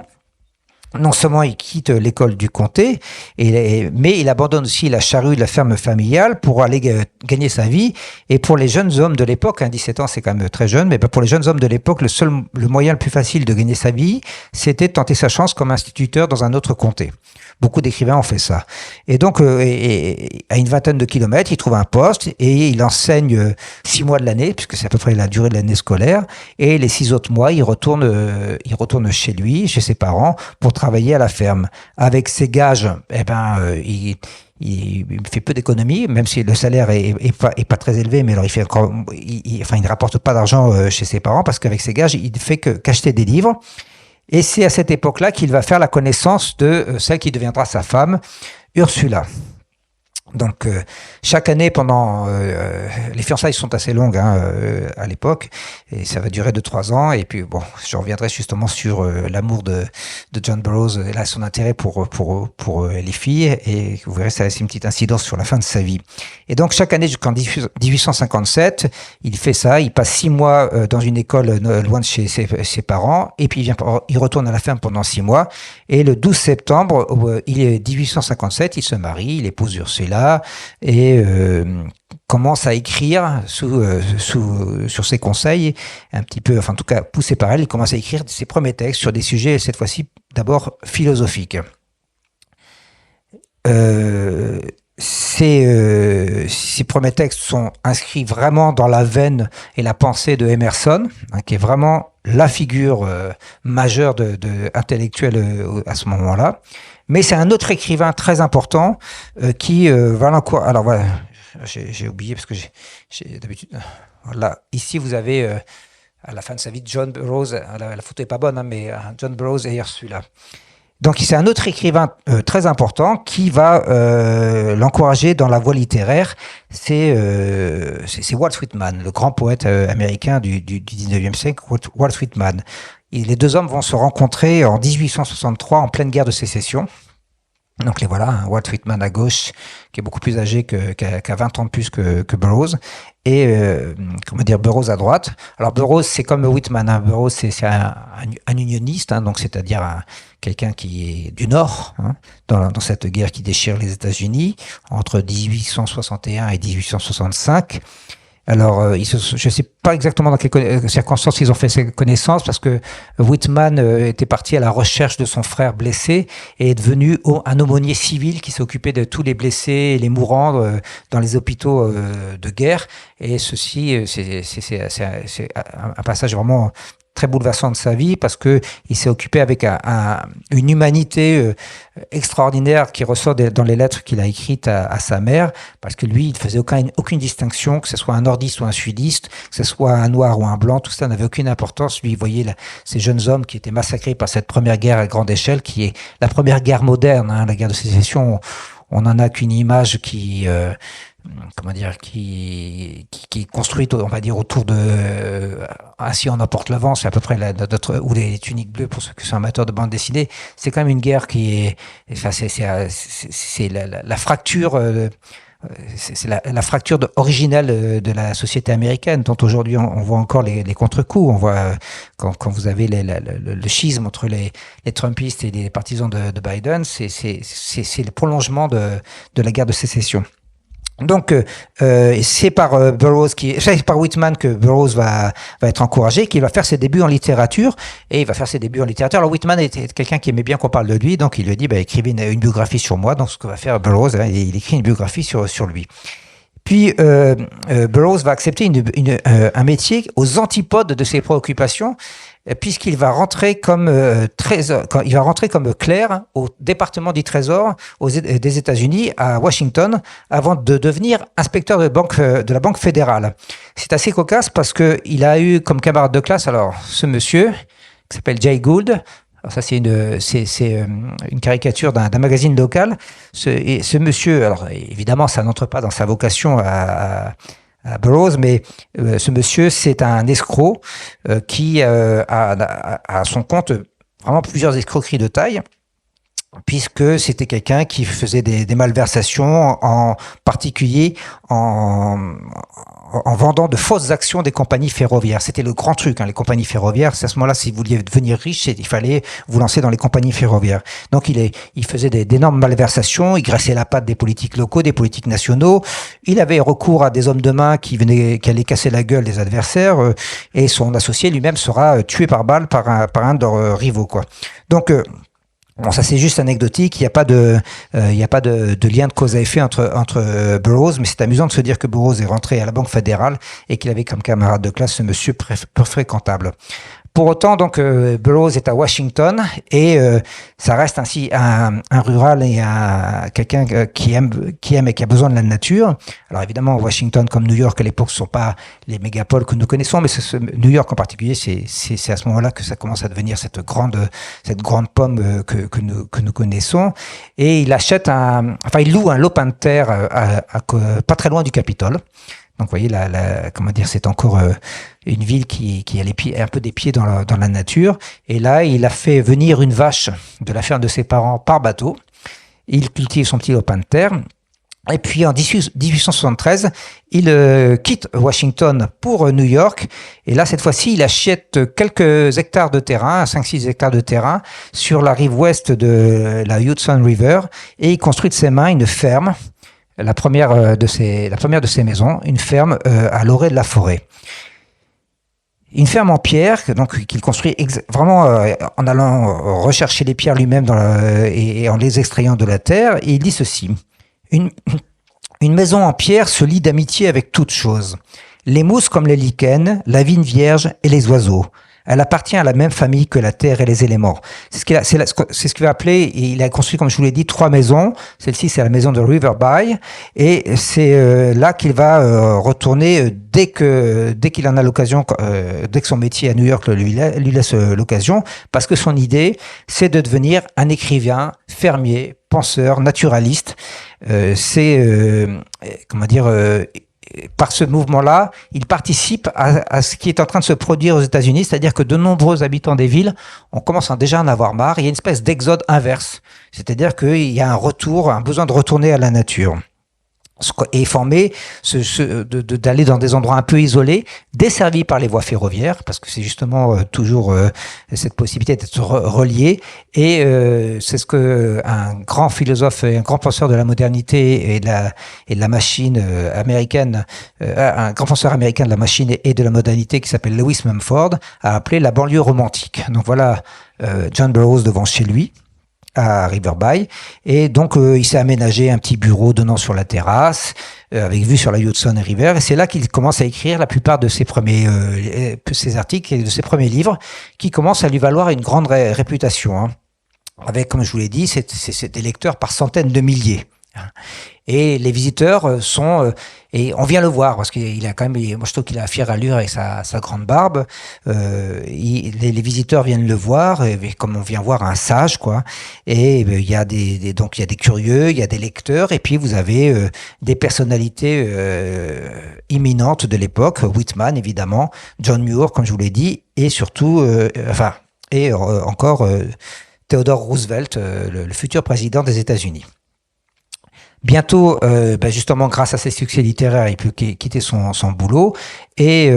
Speaker 2: non seulement il quitte l'école du comté, mais il abandonne aussi la charrue de la ferme familiale pour aller gagner sa vie. Et pour les jeunes hommes de l'époque, 17 ans c'est quand même très jeune, mais pour les jeunes hommes de l'époque, le moyen le plus facile de gagner sa vie, c'était de tenter sa chance comme instituteur dans un autre comté. Beaucoup d'écrivains ont fait ça. Et donc, à une vingtaine de kilomètres, il trouve un poste et il enseigne 6 mois de l'année, puisque c'est à peu près la durée de l'année scolaire. Et les 6 autres mois, il retourne chez lui, chez ses parents, pour travailler à la ferme. Avec ses gages, il fait peu d'économies, même si le salaire est pas très élevé, mais alors il ne rapporte pas d'argent chez ses parents, parce qu'avec ses gages, il fait qu'acheter des livres. Et c'est à cette époque-là qu'il va faire la connaissance de celle qui deviendra sa femme, Ursula. Donc chaque année pendant les fiançailles sont assez longues à l'époque et ça va durer 2-3 ans et puis bon je reviendrai justement sur l'amour de John Burroughs et là son intérêt pour les filles et vous verrez ça a une petite incidence sur la fin de sa vie. Et donc chaque année jusqu'en 1857 il fait ça, il passe 6 mois dans une école loin de chez ses parents et puis il retourne à la ferme pendant 6 mois et le 12 septembre il est 1857 il se marie, il épouse Ursula et commence à écrire sur ses conseils, un petit peu, enfin en tout cas poussé par elle, il commence à écrire ses premiers textes sur des sujets, cette fois-ci d'abord philosophiques. Ces premiers textes sont inscrits vraiment dans la veine et la pensée de Emerson, qui est vraiment la figure majeure intellectuelle à ce moment-là. Mais c'est un autre écrivain très important qui va l'encourager. Alors voilà, j'ai oublié parce que j'ai d'habitude. Voilà, ici vous avez à la fin de sa vie John Burroughs. La photo est pas bonne, mais John Burroughs et Ursula. Donc c'est un autre écrivain très important qui va l'encourager dans la voie littéraire. C'est Walt Whitman, le grand poète américain du 19e siècle, Walt Whitman. Les deux hommes vont se rencontrer en 1863 en pleine guerre de sécession. Donc les voilà, Walt Whitman à gauche, qui est beaucoup plus âgé qu'à 20 ans de plus que Burroughs, et Burroughs à droite. Alors Burroughs, c'est comme Whitman, Burroughs c'est un unioniste, donc c'est-à-dire quelqu'un qui est du Nord, dans cette guerre qui déchire les États-Unis entre 1861 et 1865. Alors, je ne sais pas exactement dans quelles circonstances ils ont fait ces connaissances, parce que Whitman était parti à la recherche de son frère blessé et est devenu un aumônier civil qui s'occupait de tous les blessés et les mourants dans les hôpitaux de guerre. Et ceci, c'est un passage vraiment très bouleversant de sa vie, parce que il s'est occupé avec une humanité extraordinaire qui ressort dans les lettres qu'il a écrites à sa mère, parce que lui, il ne faisait aucune distinction, que ce soit un nordiste ou un sudiste, que ce soit un noir ou un blanc, tout ça n'avait aucune importance. Lui, il voyait ces jeunes hommes qui étaient massacrés par cette première guerre à grande échelle, qui est la première guerre moderne, la guerre de sécession. On n'en a qu'une image qui est construite, on va dire, autour de Ainsi on emporte le vent, c'est à peu près ou les tuniques bleues pour ceux qui sont amateurs de bande dessinée. C'est quand même une guerre qui est, enfin, c'est la fracture. C'est la fracture originelle de la société américaine, dont aujourd'hui on voit encore les contre-coups. On voit quand vous avez le schisme entre les Trumpistes et les partisans de Biden, c'est le prolongement de la guerre de sécession. Donc c'est par Whitman que Burroughs va être encouragé, qu'il va faire ses débuts en littérature, et il va faire ses débuts en littérature. Alors Whitman était quelqu'un qui aimait bien qu'on parle de lui, donc il lui dit écrivez une biographie sur moi. Donc ce que va faire Burroughs, il écrit une biographie sur lui. Puis Burroughs va accepter un métier aux antipodes de ses préoccupations, puisqu'il va rentrer comme clerc au département du Trésor des États-Unis à Washington, avant de devenir inspecteur de la Banque fédérale. C'est assez cocasse parce que il a eu comme camarade de classe ce monsieur qui s'appelle Jay Gould. Alors ça c'est une caricature d'un magazine local. Ce monsieur, alors évidemment ça n'entre pas dans sa vocation à Burroughs, mais ce monsieur, c'est un escroc qui a à son compte vraiment plusieurs escroqueries de taille, puisque c'était quelqu'un qui faisait des malversations, en particulier en vendant de fausses actions des compagnies ferroviaires. C'était le grand truc, les compagnies ferroviaires. C'est à ce moment-là, si vous vouliez devenir riche, il fallait vous lancer dans les compagnies ferroviaires. Donc il faisait d'énormes malversations, il graissait la patte des politiques locaux, des politiques nationaux. Il avait recours à des hommes de main qui allaient casser la gueule des adversaires, et son associé lui-même sera tué par balle par un de leurs rivaux, quoi. Donc Bon, ça c'est juste anecdotique, il n'y a pas de lien de cause à effet entre Burroughs, mais c'est amusant de se dire que Burroughs est rentré à la Banque fédérale et qu'il avait comme camarade de classe ce monsieur peu fréquentable. Pour autant, donc, Burroughs est à Washington et ça reste ainsi un rural et quelqu'un qui aime et qui a besoin de la nature. Alors évidemment, Washington comme New York à l'époque ne sont pas les mégapoles que nous connaissons, mais New York en particulier, c'est à ce moment-là que ça commence à devenir cette grande pomme que nous connaissons. Et il il loue un lopin de terre pas très loin du Capitole. Donc, vous voyez, comment dire, c'est encore une ville qui a les pieds, un peu des pieds dans la nature. Et là, il a fait venir une vache de la ferme de ses parents par bateau. Il cultive son petit lopin de terre. Et puis, en 1873, il quitte Washington pour New York. Et là, cette fois-ci, il achète quelques hectares de terrain, 5-6 hectares de terrain, sur la rive ouest de la Hudson River. Et il construit de ses mains une ferme. La première de ces maisons, une ferme à l'orée de la forêt. Une ferme en pierre, donc qu'il construit vraiment en allant rechercher les pierres lui-même et en les extrayant de la terre. Et il dit ceci: une maison en pierre se lie d'amitié avec toutes choses. Les mousses comme les lichens, la vigne vierge et les oiseaux. Elle appartient à la même famille que la terre et les éléments. C'est ce qu'il va appeler, et il a construit, comme je vous l'ai dit, 3 maisons. Celle-ci, c'est la maison de Riverby, et c'est là qu'il va retourner dès qu'il en a l'occasion, dès que son métier à New York lui laisse l'occasion, parce que son idée, c'est de devenir un écrivain, fermier, penseur, naturaliste. Par ce mouvement-là, il participe à ce qui est en train de se produire aux États-Unis, c'est-à-dire que de nombreux habitants des villes, on commence déjà à en avoir marre. Il y a une espèce d'exode inverse, c'est-à-dire qu'il y a un besoin de retourner à la nature. Et former, d'aller dans des endroits un peu isolés, desservis par les voies ferroviaires, parce que c'est justement toujours cette possibilité d'être relié. Et c'est ce que un grand philosophe et un grand penseur de la modernité et de la machine américaine, un grand penseur américain de la machine et de la modernité qui s'appelle Lewis Mumford, a appelé la banlieue romantique. Donc voilà John Burroughs devant chez lui, à Riverby, et donc il s'est aménagé un petit bureau donnant sur la terrasse avec vue sur la Hudson River, et c'est là qu'il commence à écrire la plupart de ses articles et de ses premiers livres, qui commencent à lui valoir une grande réputation, hein. Avec, comme je vous l'ai dit, c'est des lecteurs par centaines de milliers. Et les visiteurs et on vient le voir parce qu'il a quand même, moi je trouve qu'il a fière allure avec sa grande barbe. Les visiteurs viennent le voir, comme on vient voir un sage, quoi. Et il y a donc il y a des curieux, il y a des lecteurs, et puis vous avez des personnalités imminentes de l'époque, Whitman évidemment, John Muir comme je vous l'ai dit, et surtout encore Theodore Roosevelt, le futur président des États-Unis. Bientôt, justement, grâce à ses succès littéraires, il peut quitter son boulot et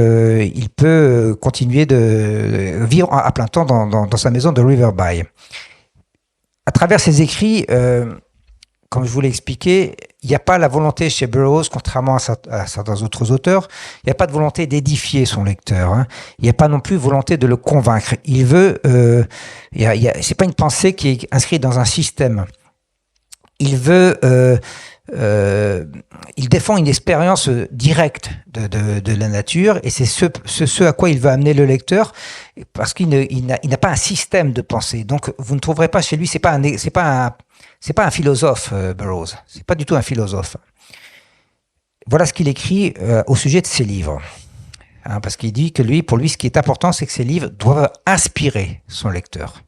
Speaker 2: il peut continuer de vivre à plein temps dans sa maison de Riverby. À travers ses écrits, comme je vous l'ai expliqué, il n'y a pas la volonté chez Burroughs, contrairement à certains autres auteurs, il n'y a pas de volonté d'édifier son lecteur, hein. Il n'y a pas non plus volonté de le convaincre. Il veut, c'est pas une pensée qui est inscrite dans un système. Il veut, il défend une expérience directe de la nature, et c'est ce à quoi il veut amener le lecteur, parce qu'il n'a pas un système de pensée. Donc, vous ne trouverez pas chez lui, c'est pas un philosophe, Burroughs. C'est pas du tout un philosophe. Voilà ce qu'il écrit au sujet de ses livres. Hein, parce qu'il dit que pour lui, ce qui est important, c'est que ses livres doivent inspirer son lecteur.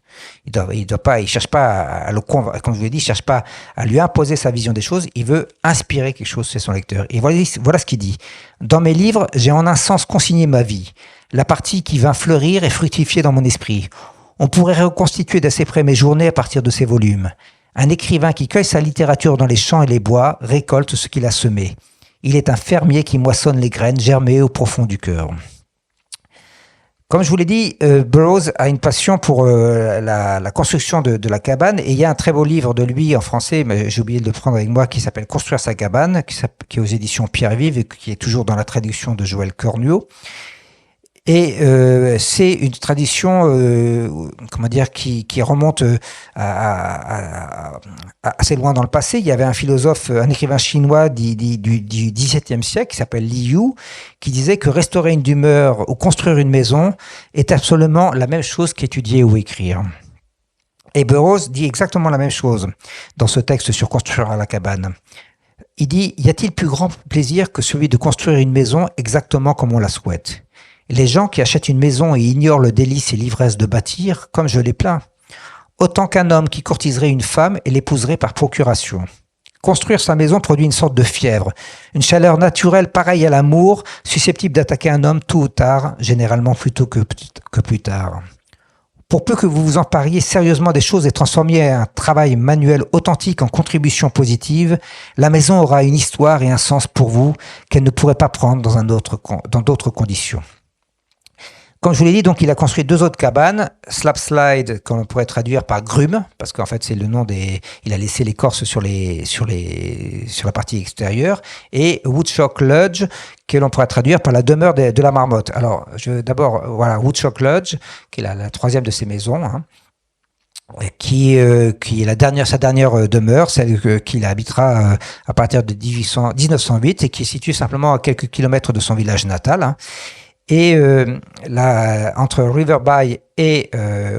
Speaker 2: Il cherche pas à le convaincre, comme je vous l'ai dit, il cherche pas à lui imposer sa vision des choses, il veut inspirer quelque chose chez son lecteur. Et voilà ce qu'il dit. Dans mes livres, j'ai en un sens consigné ma vie, la partie qui vint fleurir et fructifier dans mon esprit. On pourrait reconstituer d'assez près mes journées à partir de ces volumes. Un écrivain qui cueille sa littérature dans les champs et les bois récolte ce qu'il a semé. Il est un fermier qui moissonne les graines germées au profond du cœur. Comme je vous l'ai dit, Burroughs a une passion pour la construction de la cabane, et il y a un très beau livre de lui en français, mais j'ai oublié de le prendre avec moi, qui s'appelle Construire sa cabane, qui est aux éditions Pierre Vive et qui est toujours dans la traduction de Joël Cornuau. Et c'est une tradition, comment dire, qui remonte assez loin dans le passé. Il y avait un philosophe, un écrivain chinois du XVIIe siècle qui s'appelle Li Yu, qui disait que restaurer une demeure ou construire une maison est absolument la même chose qu'étudier ou écrire. Et Burroughs dit exactement la même chose dans ce texte sur construire à la cabane. Il dit « Y a-t-il plus grand plaisir que celui de construire une maison exactement comme on la souhaite ? Les gens qui achètent une maison et ignorent le délice et l'ivresse de bâtir, comme je les plains. Autant qu'un homme qui courtiserait une femme et l'épouserait par procuration. Construire sa maison produit une sorte de fièvre, une chaleur naturelle pareille à l'amour, susceptible d'attaquer un homme tôt ou tard, généralement plus tôt que plus tard. Pour peu que vous vous empariez sérieusement des choses et transformiez un travail manuel authentique en contribution positive, la maison aura une histoire et un sens pour vous qu'elle ne pourrait pas prendre dans d'autres conditions. Comme je vous l'ai dit, donc il a construit 2 autres cabanes, Slapslide, qu'on pourrait traduire par grume, parce qu'en fait c'est le nom des, il a laissé l'écorce sur la partie extérieure, et Woodchuck Lodge, que l'on pourrait traduire par la demeure de la marmotte. Alors, d'abord, voilà, Woodchuck Lodge, qui est la 3e de ces maisons, hein, qui est sa dernière demeure, celle qu'il habitera à partir de 1908 et qui est située simplement à quelques kilomètres de son village natal, hein. Et entre Riverby et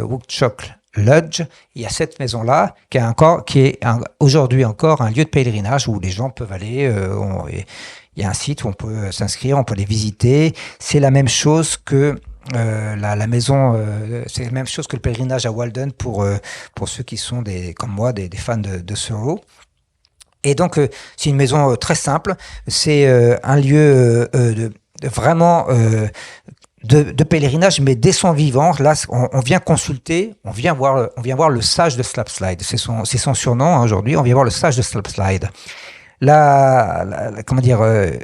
Speaker 2: Woodchuck Lodge, il y a cette maison-là qui est aujourd'hui encore un lieu de pèlerinage où les gens peuvent aller. Il y a un site où on peut s'inscrire, on peut les visiter. C'est la même chose que la maison, c'est la même chose que le pèlerinage à Walden pour ceux qui sont comme moi des fans de Thoreau. Et donc c'est une maison très simple. C'est un lieu vraiment de pèlerinage, mais dès son vivant, là, on vient consulter, on vient voir le sage de Slapslide. C'est son surnom, hein, aujourd'hui. On vient voir le sage de Slapslide. Comment dire,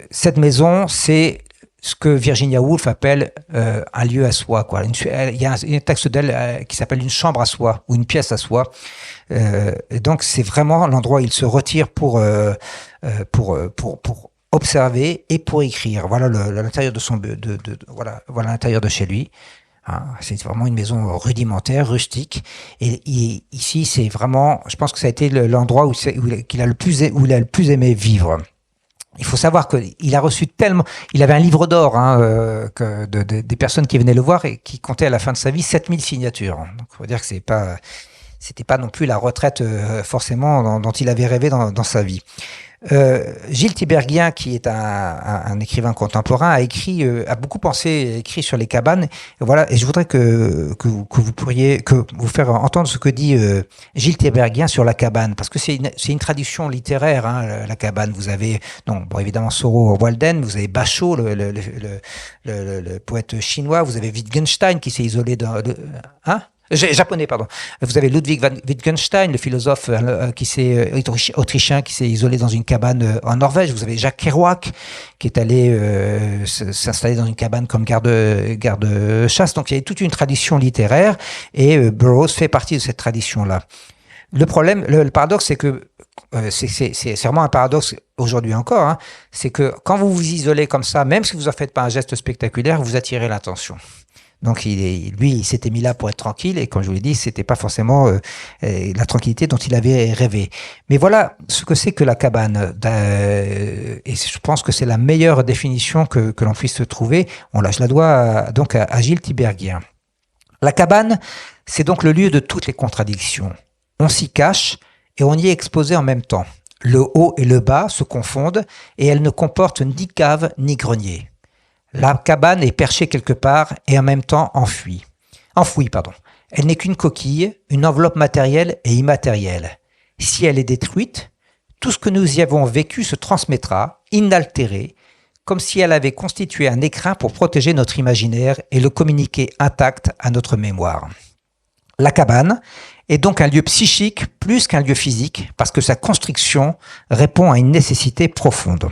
Speaker 2: cette maison, c'est ce que Virginia Woolf appelle un lieu à soi, quoi. Il y a un texte d'elle qui s'appelle une chambre à soi ou une pièce à soi. Et donc, c'est vraiment l'endroit où il se retire pour observer et pour écrire. Voilà l'intérieur voilà l'intérieur de chez lui. Hein, c'est vraiment une maison rudimentaire, rustique. Et ici, c'est vraiment, je pense que ça a été l'endroit où il a le plus aimé vivre. Il faut savoir qu'il a reçu tellement, il avait un livre d'or, hein, des personnes qui venaient le voir et qui comptaient à la fin de sa vie 7000 signatures. Donc, il faut dire que c'était pas non plus la retraite forcément dont il avait rêvé dans sa vie. Gilles Tiberghien, qui est un écrivain contemporain, a beaucoup écrit sur les cabanes. Et voilà, et je voudrais que vous faire entendre ce que dit Gilles Tiberghien sur la cabane, parce que c'est une tradition littéraire, hein, la cabane. Vous avez, évidemment Thoreau, Walden, vous avez Basho, le poète chinois, vous avez Wittgenstein qui s'est isolé japonais, pardon. Vous avez Ludwig Wittgenstein, le philosophe autrichien qui s'est isolé dans une cabane en Norvège. Vous avez Jacques Kerouac qui est allé s'installer dans une cabane comme garde-chasse. Donc il y a toute une tradition littéraire et Burroughs fait partie de cette tradition-là. Le problème, le paradoxe, c'est que c'est vraiment un paradoxe aujourd'hui encore, hein, c'est que quand vous vous isolez comme ça, même si vous en faites pas un geste spectaculaire, vous attirez l'attention. Donc il s'était mis là pour être tranquille et comme je vous l'ai dit, c'était pas forcément la tranquillité dont il avait rêvé. Mais voilà ce que c'est que la cabane. Et je pense que c'est la meilleure définition que l'on puisse trouver. Je la dois donc à Gilles Tiberghien. La cabane, c'est donc le lieu de toutes les contradictions. On s'y cache et on y est exposé en même temps. Le haut et le bas se confondent et elle ne comporte ni cave ni grenier. La cabane est perchée quelque part et en même temps enfouie. Elle n'est qu'une coquille, une enveloppe matérielle et immatérielle. Si elle est détruite, tout ce que nous y avons vécu se transmettra, inaltéré, comme si elle avait constitué un écrin pour protéger notre imaginaire et le communiquer intact à notre mémoire. La cabane est donc un lieu psychique plus qu'un lieu physique parce que sa construction répond à une nécessité profonde.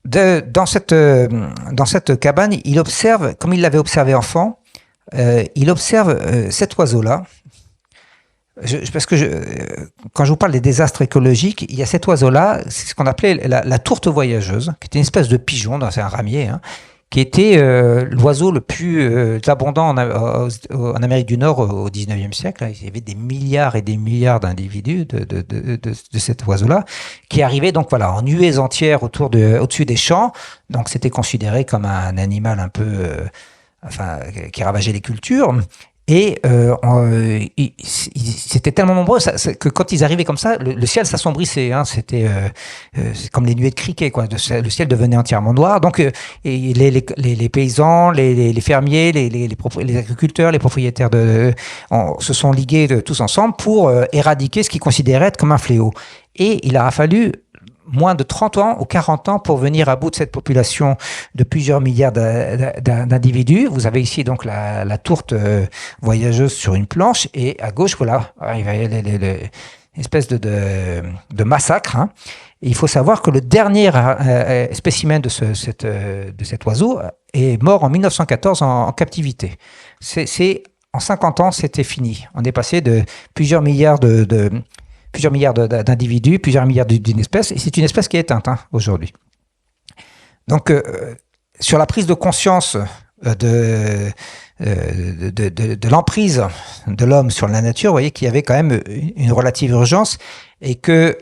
Speaker 2: Dans cette cabane, il observe, comme il l'avait observé enfant, il observe cet oiseau-là, Parce que quand je vous parle des désastres écologiques, il y a cet oiseau-là, c'est ce qu'on appelait la tourte voyageuse, qui était une espèce de pigeon, c'est un ramier, hein, qui était l'oiseau le plus abondant en Amérique du Nord au 19e siècle. Il y avait des milliards et des milliards d'individus de cet oiseau-là, qui arrivait donc voilà en nuées entières au-dessus des champs. Donc c'était considéré comme un animal un peu, qui ravageait les cultures. Et c'était tellement nombreux que quand ils arrivaient comme ça, le ciel s'assombrissait. Hein, c'était c'est comme les nuées de criquet, quoi. Le ciel devenait entièrement noir. Donc, et les paysans, les fermiers, les agriculteurs, les propriétaires se sont ligués tous ensemble pour éradiquer ce qu'ils considéraient être comme un fléau. Et il a fallu moins de 30 ans ou 40 ans pour venir à bout de cette population de plusieurs milliards d'individus. Vous avez ici donc la tourte voyageuse sur une planche et à gauche, voilà, il y a l'espèce de massacre. Hein. Et il faut savoir que le dernier spécimen de cet oiseau est mort en 1914 en captivité. En 50 ans, c'était fini. On est passé de plusieurs milliards d'individus, plusieurs milliards d'une espèce, et c'est une espèce qui est éteinte aujourd'hui. Donc, sur la prise de conscience de l'emprise de l'homme sur la nature, vous voyez qu'il y avait quand même une relative urgence et que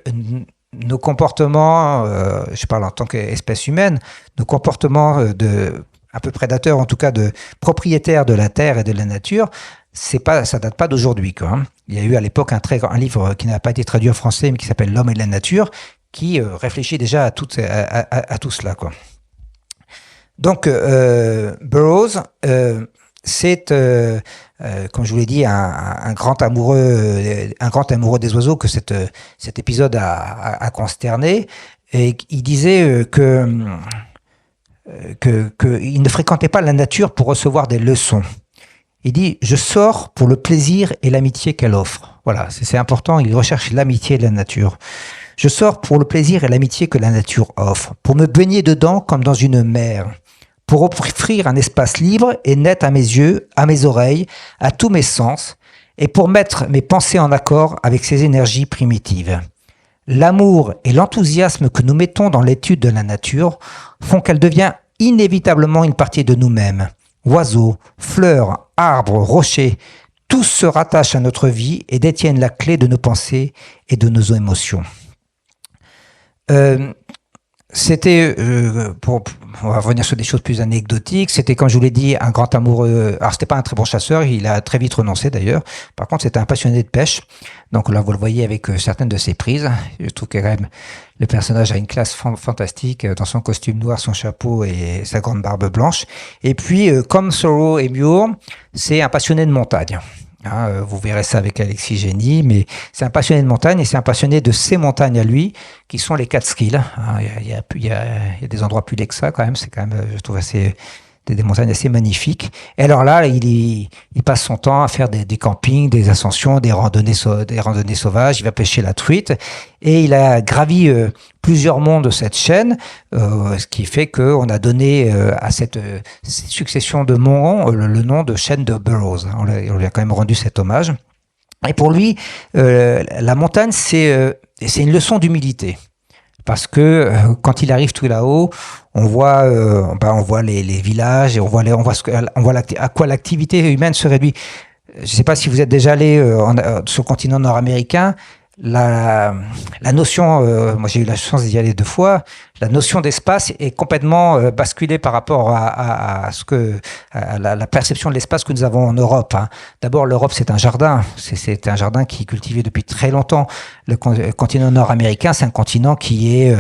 Speaker 2: nos comportements, je parle en tant qu'espèce humaine, nos comportements un peu prédateurs, en tout cas de propriétaires de la terre et de la nature, ça date pas d'aujourd'hui, quoi. Hein. Il y a eu à l'époque un livre qui n'a pas été traduit en français, mais qui s'appelle L'homme et la nature, qui réfléchit déjà à tout cela, quoi. Donc, Burroughs, c'est, comme je vous l'ai dit, un grand amoureux des oiseaux que cet épisode a consterné. Et il disait qu'il ne fréquentait pas la nature pour recevoir des leçons. Il dit « Je sors pour le plaisir et l'amitié qu'elle offre ». Voilà, c'est important, il recherche l'amitié de la nature. « Je sors pour le plaisir et l'amitié que la nature offre, pour me baigner dedans comme dans une mer, pour offrir un espace libre et net à mes yeux, à mes oreilles, à tous mes sens, et pour mettre mes pensées en accord avec ces énergies primitives. L'amour et l'enthousiasme que nous mettons dans l'étude de la nature font qu'elle devient inévitablement une partie de nous-mêmes. Oiseaux, fleurs, arbres, rochers, tous se rattachent à notre vie et détiennent la clé de nos pensées et de nos émotions. C'était, on va revenir sur des choses plus anecdotiques, c'était, comme je vous l'ai dit, un grand amoureux. Alors, c'était pas un très bon chasseur, il a très vite renoncé d'ailleurs. Par contre, c'était un passionné de pêche. Donc là, vous le voyez avec certaines de ses prises. Je trouve que quand même, le personnage a une classe fantastique dans son costume noir, son chapeau et sa grande barbe blanche. Et puis, comme Thoreau et Muir, c'est un passionné de montagne. Hein, vous verrez ça avec Alexis Génie, mais c'est un passionné de montagne et c'est un passionné de ces montagnes à lui, qui sont les Catskills. Hein, il y a des endroits plus laids que ça quand même, c'est quand même, je trouve, des montagnes assez magnifiques. Et alors là, il passe son temps à faire des campings, des ascensions, des randonnées sauvages. Il va pêcher la truite et il a gravi plusieurs monts de cette chaîne, ce qui fait qu'on a donné à cette succession de monts le nom de chaîne de Burroughs. On lui a quand même rendu cet hommage. Et pour lui, la montagne, c'est une leçon d'humilité. Parce que quand il arrive tout là-haut, on voit les villages et on voit à quoi l'activité humaine se réduit. Je ne sais pas si vous êtes déjà allé sur le continent nord-américain. La notion, moi j'ai eu la chance d'y aller 2 fois, la notion d'espace est complètement basculée par rapport à la perception de l'espace que nous avons en Europe. Hein. D'abord, l'Europe c'est un jardin, c'est un jardin qui est cultivé depuis très longtemps. Le continent nord-américain, c'est un continent qui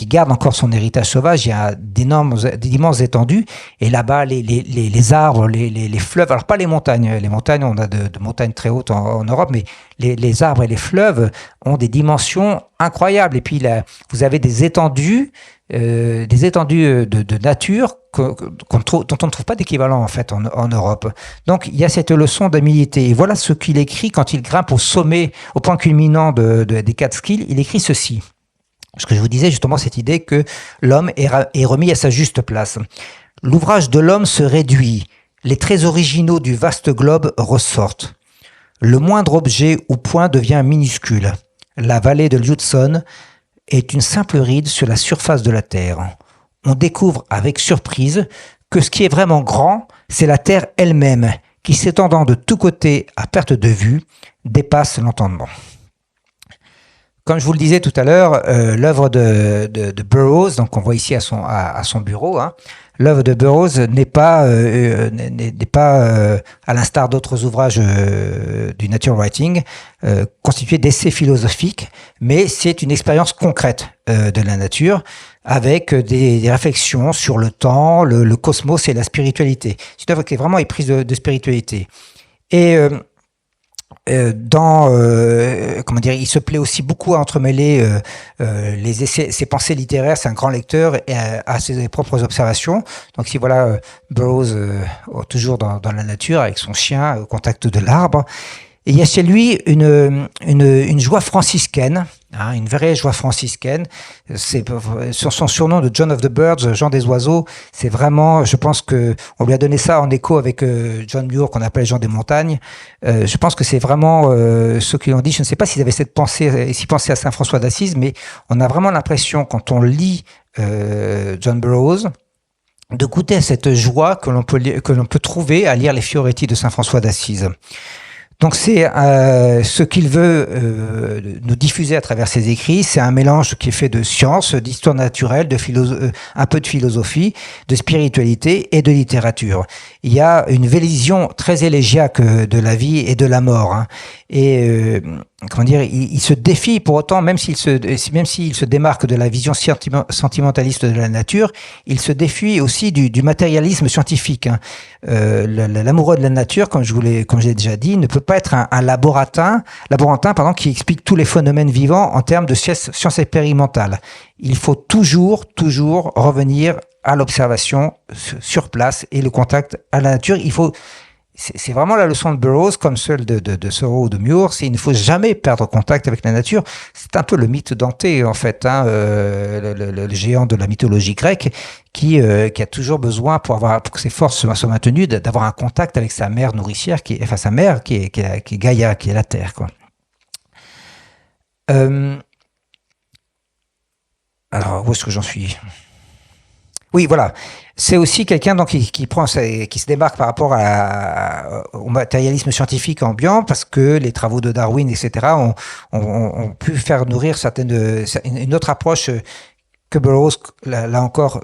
Speaker 2: garde encore son héritage sauvage. Il y a d'immenses étendues, et là-bas les arbres, les fleuves, alors pas les montagnes. Les montagnes, on a de montagnes très hautes en Europe, mais les arbres et les fleuves ont des dimensions incroyables. Et puis là, vous avez des étendues de nature dont on ne trouve pas d'équivalent en fait en Europe. Donc il y a cette leçon d'humilité. Et voilà ce qu'il écrit quand il grimpe au sommet, au point culminant des Catskills. Il écrit ceci. Ce que je vous disais justement, cette idée que l'homme est remis à sa juste place. L'ouvrage de l'homme se réduit. Les traits originaux du vaste globe ressortent. Le moindre objet ou point devient minuscule. La vallée de l'Hudson est une simple ride sur la surface de la Terre. On découvre avec surprise que ce qui est vraiment grand, c'est la Terre elle-même, qui s'étendant de tous côtés à perte de vue, dépasse l'entendement. Comme je vous le disais tout à l'heure, l'œuvre de Burroughs, donc on voit ici à son bureau, hein, l'œuvre de Burroughs n'est pas à l'instar d'autres ouvrages du nature writing, constitué d'essais philosophiques, mais c'est une expérience concrète de la nature, avec des réflexions sur le temps, le cosmos et la spiritualité. C'est une œuvre qui est vraiment éprise de spiritualité. Et comment dire, il se plaît aussi beaucoup à entremêler les essais, ses pensées littéraires. C'est un grand lecteur et à ses propres observations. Donc ici voilà Burroughs toujours dans la nature avec son chien au contact de l'arbre. Et il y a chez lui une joie franciscaine, hein, une vraie joie franciscaine. C'est son surnom de John of the Birds, Jean des oiseaux. C'est vraiment, je pense que on lui a donné ça en écho avec John Muir qu'on appelle Jean des montagnes. Je pense que c'est vraiment ceux qui l'ont dit. Je ne sais pas s'ils avaient cette pensée, s'ils pensaient à Saint François d'Assise, mais on a vraiment l'impression quand on lit John Burroughs de goûter à cette joie que l'on peut trouver à lire les Fioretti de Saint François d'Assise. Donc c'est ce qu'il veut nous diffuser à travers ses écrits. C'est un mélange qui est fait de science, d'histoire naturelle, un peu de philosophie, de spiritualité et de littérature. Il y a une vision très élégiaque de la vie et de la mort, hein. Et comment dire, il se défie pour autant, même s'il se démarque de la vision sentimentaliste de la nature, il se défie aussi du matérialisme scientifique, hein. L'amoureux de la nature, comme j'ai déjà dit, ne peut pas être un laborantin, qui explique tous les phénomènes vivants en termes de science expérimentale. Il faut toujours revenir à l'observation sur place et le contact à la nature. C'est vraiment la leçon de Burroughs, comme celle de Thoreau ou de Muir, c'est il ne faut jamais perdre contact avec la nature. C'est un peu le mythe d'Anté, en fait, hein, le géant de la mythologie grecque, qui a toujours besoin, pour que ses forces soient maintenues, d'avoir un contact avec sa mère nourricière, qui est Gaïa, qui est la terre, quoi. Alors, où est-ce que j'en suis ? Oui, voilà. C'est aussi quelqu'un donc qui se démarque par rapport au matérialisme scientifique ambiant, parce que les travaux de Darwin, etc., ont pu faire nourrir une autre approche que Burroughs, là encore,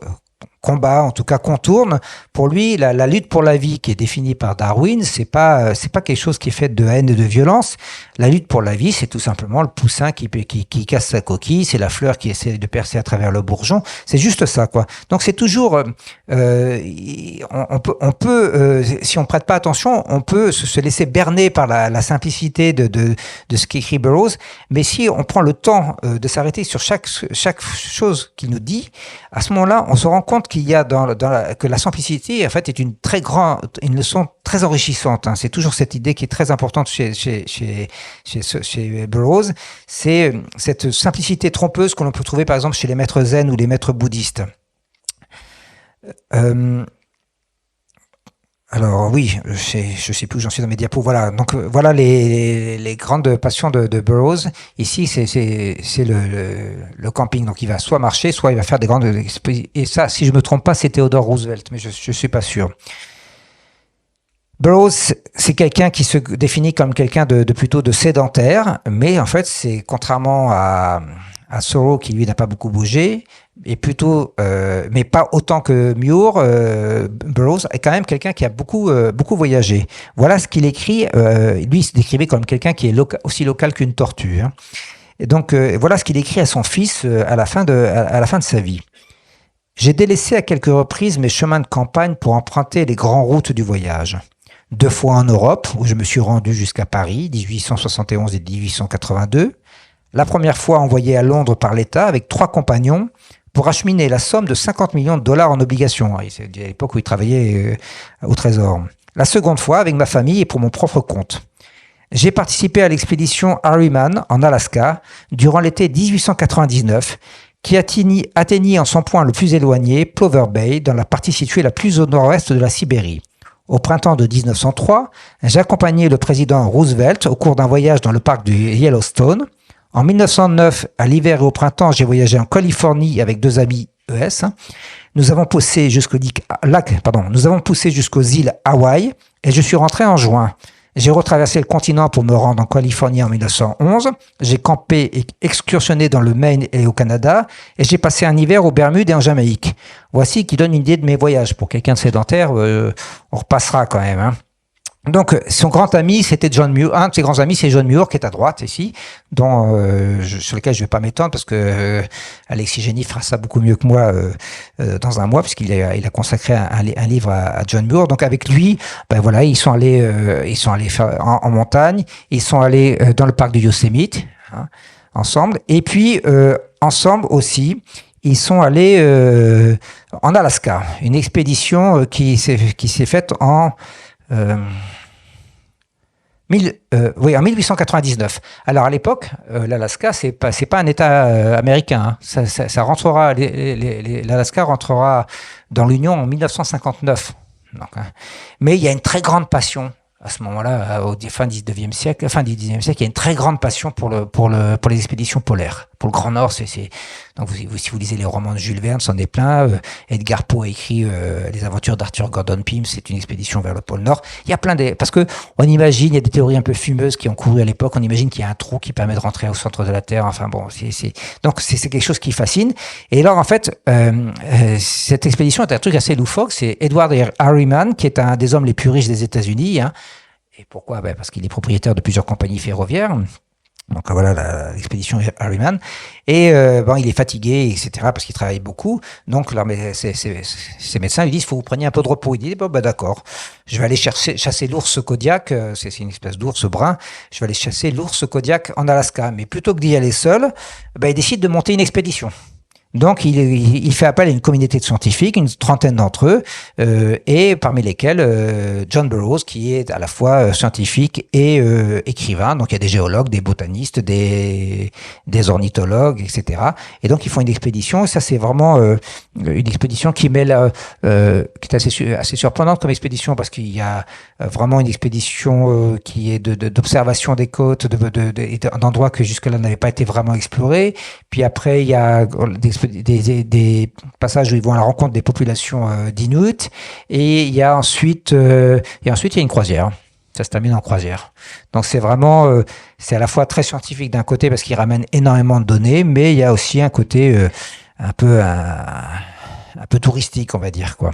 Speaker 2: combat, en tout cas contourne. Pour lui, la lutte pour la vie qui est définie par Darwin, c'est pas quelque chose qui est fait de haine et de violence. La lutte pour la vie, c'est tout simplement le poussin qui casse sa coquille, c'est la fleur qui essaie de percer à travers le bourgeon. C'est juste ça, quoi. Donc c'est toujours, on peut, si on prête pas attention, on peut se laisser berner par la simplicité de ce qu'écrit Burroughs. Mais si on prend le temps de s'arrêter sur chaque chose qu'il nous dit, à ce moment-là, on se rend compte qu'il y a que la simplicité, en fait, est une leçon très enrichissante, hein. C'est toujours cette idée qui est très importante chez Burroughs. C'est cette simplicité trompeuse que l'on peut trouver, par exemple, chez les maîtres zen ou les maîtres bouddhistes. Alors oui, je sais plus où j'en suis dans mes diapos. Voilà, donc voilà les grandes passions de Burroughs. Ici, c'est le camping. Donc il va soit marcher, soit il va faire des grandes expéditions. Et ça, si je me trompe pas, c'est Theodore Roosevelt, mais je suis pas sûr. Burroughs, c'est quelqu'un qui se définit comme quelqu'un de plutôt de sédentaire, mais en fait, c'est contrairement à Thoreau qui lui n'a pas beaucoup bougé, et plutôt, mais pas autant que Muir, Burroughs est quand même quelqu'un qui a beaucoup voyagé. Voilà ce qu'il écrit. Lui, il se décrivait comme quelqu'un qui est aussi local qu'une tortue, hein. Et donc, voilà ce qu'il écrit à son fils à la fin de sa vie. J'ai délaissé à quelques reprises mes chemins de campagne pour emprunter les grandes routes du voyage. 2 fois en Europe, où je me suis rendu jusqu'à Paris, 1871 et 1882. La première fois envoyé à Londres par l'État avec 3 compagnons pour acheminer la somme de 50 millions de dollars en obligations. C'est à l'époque où il travaillait au Trésor. La seconde fois avec ma famille et pour mon propre compte. J'ai participé à l'expédition Harriman en Alaska durant l'été 1899 qui atteignit en son point le plus éloigné Plover Bay dans la partie située la plus au nord-ouest de la Sibérie. Au printemps de 1903, j'accompagnais le président Roosevelt au cours d'un voyage dans le parc du Yellowstone. En 1909, à l'hiver et au printemps, j'ai voyagé en Californie avec 2 amis ES. Nous avons poussé jusqu'aux îles Hawaï et je suis rentré en juin. J'ai retraversé le continent pour me rendre en Californie en 1911. J'ai campé et excursionné dans le Maine et au Canada. Et j'ai passé un hiver aux Bermudes et en Jamaïque. Voici qui donne une idée de mes voyages. Pour quelqu'un de sédentaire, on repassera quand même. Hein. Donc, son grand ami, c'était John Muir. Un de ses grands amis, c'est John Muir, qui est à droite ici, sur lequel je vais pas m'étendre parce que Alexis Génie fera ça beaucoup mieux que moi dans un mois, puisqu'il a consacré un livre à John Muir. Donc, avec lui, ben voilà, ils sont allés faire en montagne, ils sont allés dans le parc du Yosemite, hein, ensemble, et puis ensemble aussi. Ils sont allés en Alaska, une expédition qui s'est faite en 1899. Alors à l'époque, l'Alaska, c'est pas un État américain. Hein. Ça rentrera, l'Alaska rentrera dans l'Union en 1959. Donc, hein. Mais il y a une très grande passion à ce moment-là, fin du 19e siècle, il y a une très grande passion pour les expéditions polaires. Pour le Grand Nord, donc si vous lisez les romans de Jules Verne, c'en est plein. Edgar Poe a écrit les aventures d'Arthur Gordon Pym, c'est une expédition vers le pôle Nord. Il y a parce que on imagine, il y a des théories un peu fumeuses qui ont couru à l'époque, on imagine qu'il y a un trou qui permet de rentrer au centre de la Terre. Enfin bon, donc c'est quelque chose qui fascine. Et alors en fait, cette expédition est un truc assez loufoque. C'est Edward Harriman, qui est un des hommes les plus riches des États-Unis, hein. Et pourquoi? Parce qu'il est propriétaire de plusieurs compagnies ferroviaires. Donc voilà l'expédition Harriman. Et il est fatigué, etc., parce qu'il travaille beaucoup. Donc là, ses médecins lui disent, il faut que vous preniez un peu de repos. Il dit, d'accord, je vais aller chasser l'ours Kodiak, c'est une espèce d'ours brun, je vais aller chasser l'ours Kodiak en Alaska. Mais plutôt que d'y aller seul, il décide de monter une expédition. Donc, il fait appel à une communauté de scientifiques, une trentaine d'entre eux, et parmi lesquels John Burroughs, qui est à la fois scientifique et écrivain. Donc, il y a des géologues, des botanistes, des ornithologues, etc. Et donc, ils font une expédition. Et ça, c'est vraiment une expédition qui mêle, qui est assez surprenante comme expédition, parce qu'il y a vraiment une expédition qui est d'observation des côtes, d'endroits que jusque-là n'avaient pas été vraiment explorés. Puis après, il y a des passages où ils vont à la rencontre des populations d'Inuits, et il y a ensuite il y a une croisière. Ça se termine en croisière. Donc c'est vraiment c'est à la fois très scientifique d'un côté parce qu'il ramène énormément de données, mais il y a aussi un côté un peu touristique, on va dire, quoi.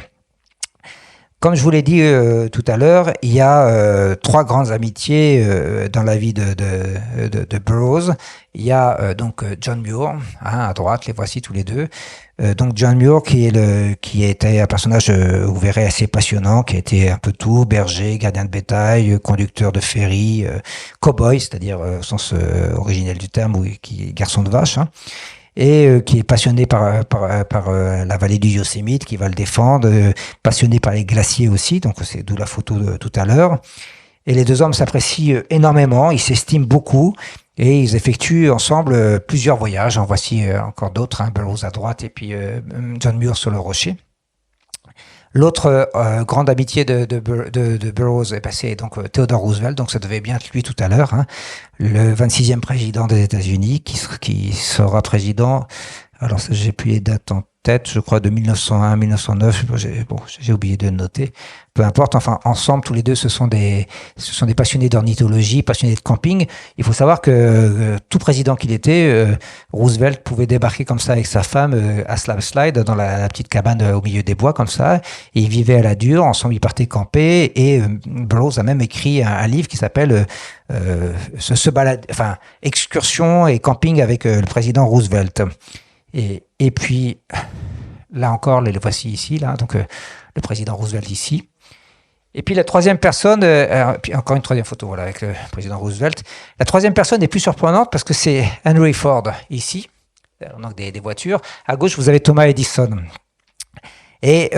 Speaker 2: Comme je vous l'ai dit tout à l'heure, il y a 3 grandes amitiés dans la vie de Burroughs. Il y a donc John Muir, hein, à droite, les voici tous les deux. Donc John Muir qui était un personnage, vous verrez, assez passionnant, qui a été un peu tout, berger, gardien de bétail, conducteur de ferry, cow-boy, c'est-à-dire au sens originel du terme, qui est garçon de vache, hein. Et qui est passionné par la vallée du Yosemite, qui va le défendre, passionné par les glaciers aussi, donc c'est d'où la photo de tout à l'heure. Et les 2 hommes s'apprécient énormément, ils s'estiment beaucoup, et ils effectuent ensemble plusieurs voyages. En voici encore d'autres, hein, Burroughs à droite et puis John Muir sur le rocher. L'autre grande amitié de Burroughs est passée donc Theodore Roosevelt, donc ça devait bien être lui tout à l'heure, hein, le 26e président des États-Unis, qui sera président. Alors ça, j'ai plus les dates en tête, je crois de 1901 à 1909. J'ai oublié de le noter. Peu importe. Enfin, ensemble, tous les deux, ce sont des passionnés d'ornithologie, passionnés de camping. Il faut savoir que tout président qu'il était, Roosevelt pouvait débarquer comme ça avec sa femme à Slab Slide dans la petite cabane au milieu des bois comme ça. Et ils vivaient à la dure. Ensemble, ils partaient camper. Et Burroughs a même écrit un livre qui s'appelle Excursion et camping avec le président Roosevelt. Et puis, là encore, les voici ici, là, donc le président Roosevelt ici. Et puis la troisième personne, puis encore une troisième photo, voilà, avec le président Roosevelt. La troisième personne est plus surprenante parce que c'est Henry Ford, ici, donc des voitures. À gauche, vous avez Thomas Edison. Et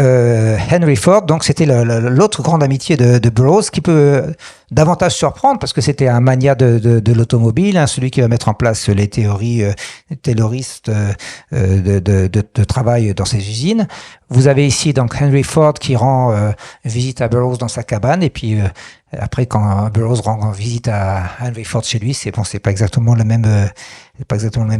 Speaker 2: Henry Ford, donc c'était l'autre grande amitié de Burroughs, qui peut davantage surprendre parce que c'était un mania de l'automobile, hein, celui qui va mettre en place les théories tayloristes de travail dans ses usines. Vous avez ici donc Henry Ford qui rend visite à Burroughs dans sa cabane, et puis après, quand Burroughs rend visite à Henry Ford chez lui, c'est pas exactement le même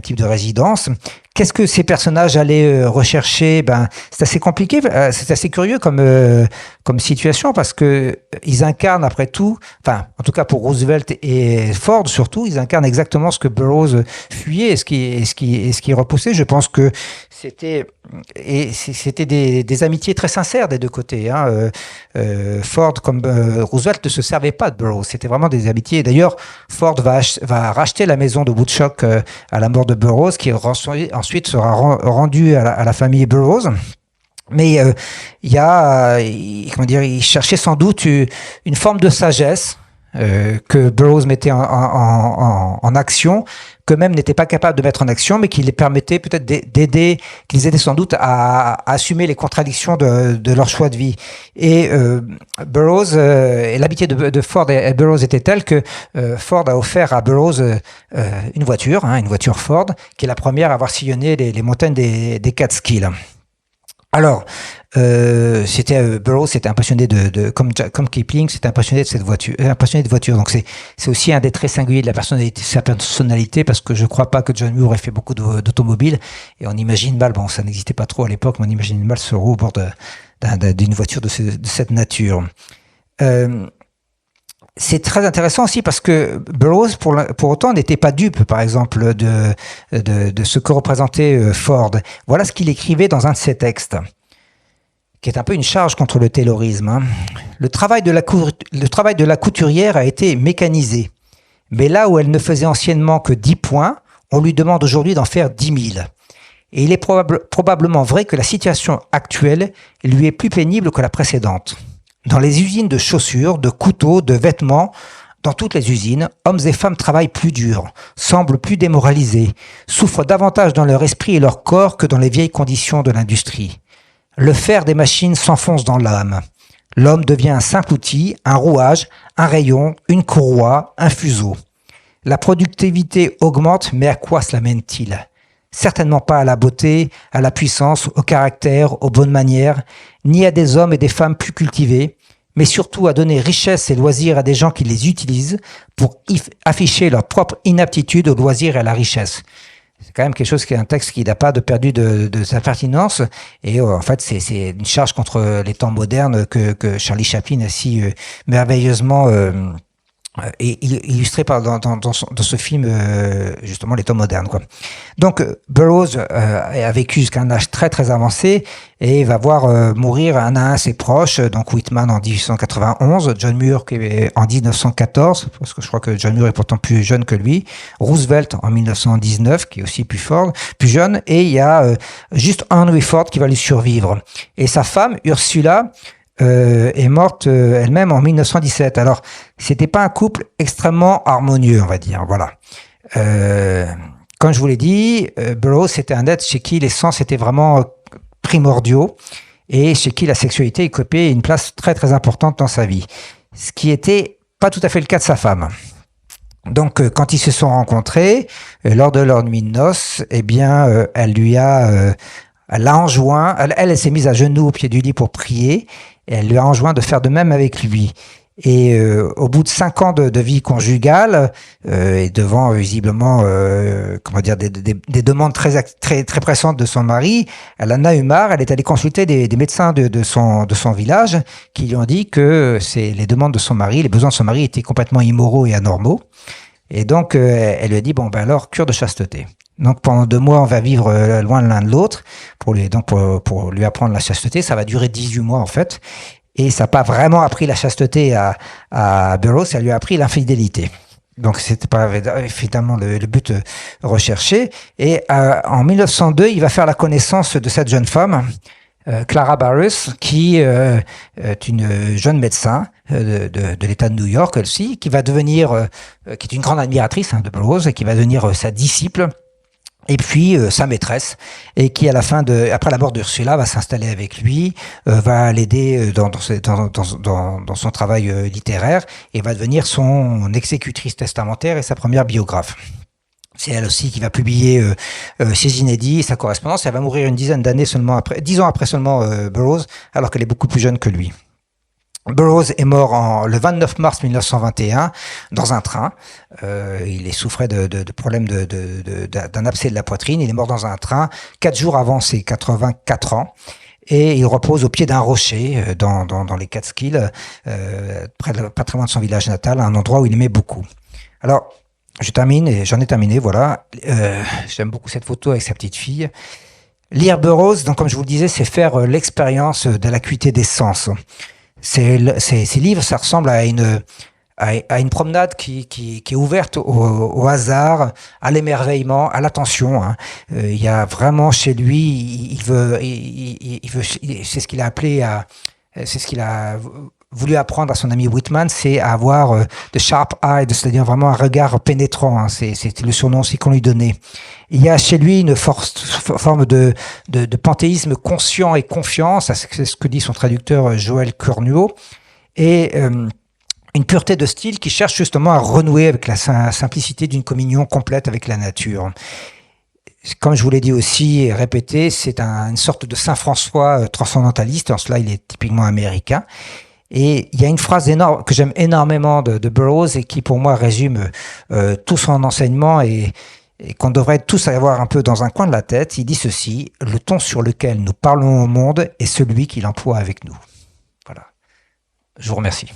Speaker 2: type de résidence. Qu'est-ce que ces personnages allaient rechercher? C'est assez compliqué, c'est assez curieux comme situation, parce que ils incarnent après tout, enfin, en tout cas pour Roosevelt et Ford surtout, ils incarnent exactement ce que Burroughs fuyait et ce qui repoussait. Je pense que c'était des amitiés très sincères des deux côtés. Ford comme Roosevelt ne se servait pas de Burroughs, c'était vraiment des amitiés. D'ailleurs, Ford va racheter la maison de Woodstock à la mort de Burroughs, qui ensuite sera rendue à la famille Burroughs. Mais il cherchait sans doute une forme de sagesse que Burroughs mettait en action, qu'eux-mêmes n'étaient pas capables de mettre en action, mais qui les permettait peut-être qu'ils aidaient sans doute à assumer les contradictions de leur choix de vie. Et Burroughs, et l'amitié de Ford et Burroughs était telle que Ford a offert à Burroughs une voiture Ford, qui est la première à avoir sillonné les montagnes des Catskills. Alors, Burroughs c'était un passionné comme Kipling, c'était un passionné de cette voiture, Donc c'est aussi un des traits singuliers de sa personnalité, parce que je crois pas que John Muir ait fait beaucoup d'automobiles, et on imagine mal, ça n'existait pas trop à l'époque, mais on imagine mal se rouler au bord d'une voiture de cette nature. C'est très intéressant aussi parce que Burroughs, pour autant, n'était pas dupe, par exemple, de ce que représentait Ford. Voilà ce qu'il écrivait dans un de ses textes, qui est un peu une charge contre le taylorisme. Le travail de la couturière a été mécanisé, mais là où elle ne faisait anciennement que 10 points, on lui demande aujourd'hui d'en faire 10 000. Et il est probablement vrai que la situation actuelle lui est plus pénible que la précédente. Dans les usines de chaussures, de couteaux, de vêtements, dans toutes les usines, hommes et femmes travaillent plus dur, semblent plus démoralisés, souffrent davantage dans leur esprit et leur corps que dans les vieilles conditions de l'industrie. Le fer des machines s'enfonce dans l'âme. L'homme devient un simple outil, un rouage, un rayon, une courroie, un fuseau. La productivité augmente, mais à quoi cela mène-t-il ? Certainement pas à la beauté, à la puissance, au caractère, aux bonnes manières, ni à des hommes et des femmes plus cultivés, mais surtout à donner richesse et loisirs à des gens qui les utilisent pour afficher leur propre inaptitude aux loisirs et à la richesse. C'est quand même quelque chose qui est un texte qui n'a pas perdu de sa pertinence, et en fait c'est une charge contre les temps modernes que Charlie Chaplin a si merveilleusement et illustré dans ce film, justement, les temps modernes, quoi. Donc Burroughs a vécu jusqu'à un âge très très avancé, et va voir mourir un à un ses proches, donc Whitman en 1891, John Muir en 1914, parce que je crois que John Muir est pourtant plus jeune que lui, Roosevelt en 1919, qui est aussi plus jeune, et il y a juste Henry Ford qui va lui survivre. Et sa femme, Ursula, est morte elle-même en 1917. Alors, c'était pas un couple extrêmement harmonieux, on va dire. Voilà. Comme je vous l'ai dit, Burroughs c'était un être chez qui les sens étaient vraiment primordiaux, et chez qui la sexualité occupait une place très très importante dans sa vie. Ce qui était pas tout à fait le cas de sa femme. Donc, quand ils se sont rencontrés, lors de leur nuit de noces, eh bien, elle l'a enjoint, elle s'est mise à genoux au pied du lit pour prier, et elle lui a enjoint de faire de même avec lui. Et au bout de 5 ans de vie conjugale, et devant visiblement des demandes très très pressantes de son mari, elle en a eu marre. Elle est allée consulter des médecins de son village, qui lui ont dit que les demandes de son mari, les besoins de son mari étaient complètement immoraux et anormaux. Et donc elle lui a dit alors cure de chasteté. Donc pendant 2 mois, on va vivre loin l'un de l'autre pour lui apprendre la chasteté. Ça va durer 18 mois en fait. Et ça n'a pas vraiment appris la chasteté à Burroughs, ça lui a appris l'infidélité. Donc c'était pas évidemment le but recherché. Et en 1902, il va faire la connaissance de cette jeune femme, Clara Barris, qui est une jeune médecin de l'État de New York, elle aussi, qui va devenir, qui est une grande admiratrice de Burroughs, et qui va devenir sa disciple. Et puis sa maîtresse, et qui après la mort d'Ursula va s'installer avec lui, va l'aider dans son travail littéraire, et va devenir son exécutrice testamentaire et sa première biographe. C'est elle aussi qui va publier ses inédits, sa correspondance. Elle va mourir une dizaine d'années seulement après, 10 ans après seulement Burroughs, alors qu'elle est beaucoup plus jeune que lui. Burroughs est mort le 29 mars 1921 dans un train. Il souffrait de problèmes d'un abcès de la poitrine. Il est mort dans un train 4 jours avant ses 84 ans. Et il repose au pied d'un rocher dans les Catskills, pas très loin de son village natal, un endroit où il aimait beaucoup. Alors, je termine, et j'en ai terminé, voilà. J'aime beaucoup cette photo avec sa petite fille. Lire Burroughs, donc, comme je vous le disais, c'est faire l'expérience de l'acuité des sens. Ces livres, ça ressemble à une promenade qui est ouverte au hasard, à l'émerveillement, à l'attention. Hein. Il y a vraiment chez lui, c'est ce qu'il a appelé c'est ce qu'il a voulu apprendre à son ami Whitman, c'est à avoir de sharp eye, c'est-à-dire vraiment un regard pénétrant. Hein. C'était le surnom aussi qu'on lui donnait. Il y a chez lui une forme de panthéisme conscient et confiant, c'est ce que dit son traducteur Joël Curnuo, et une pureté de style qui cherche justement à renouer avec la simplicité d'une communion complète avec la nature. Comme je vous l'ai dit aussi et répété, c'est une sorte de Saint François transcendentaliste, en cela il est typiquement américain. Et il y a une phrase énorme que j'aime énormément de Burroughs et qui pour moi résume tout son enseignement et qu'on devrait tous avoir un peu dans un coin de la tête. Il dit ceci: le ton sur lequel nous parlons au monde est celui qu'il emploie avec nous. Voilà. Je vous remercie.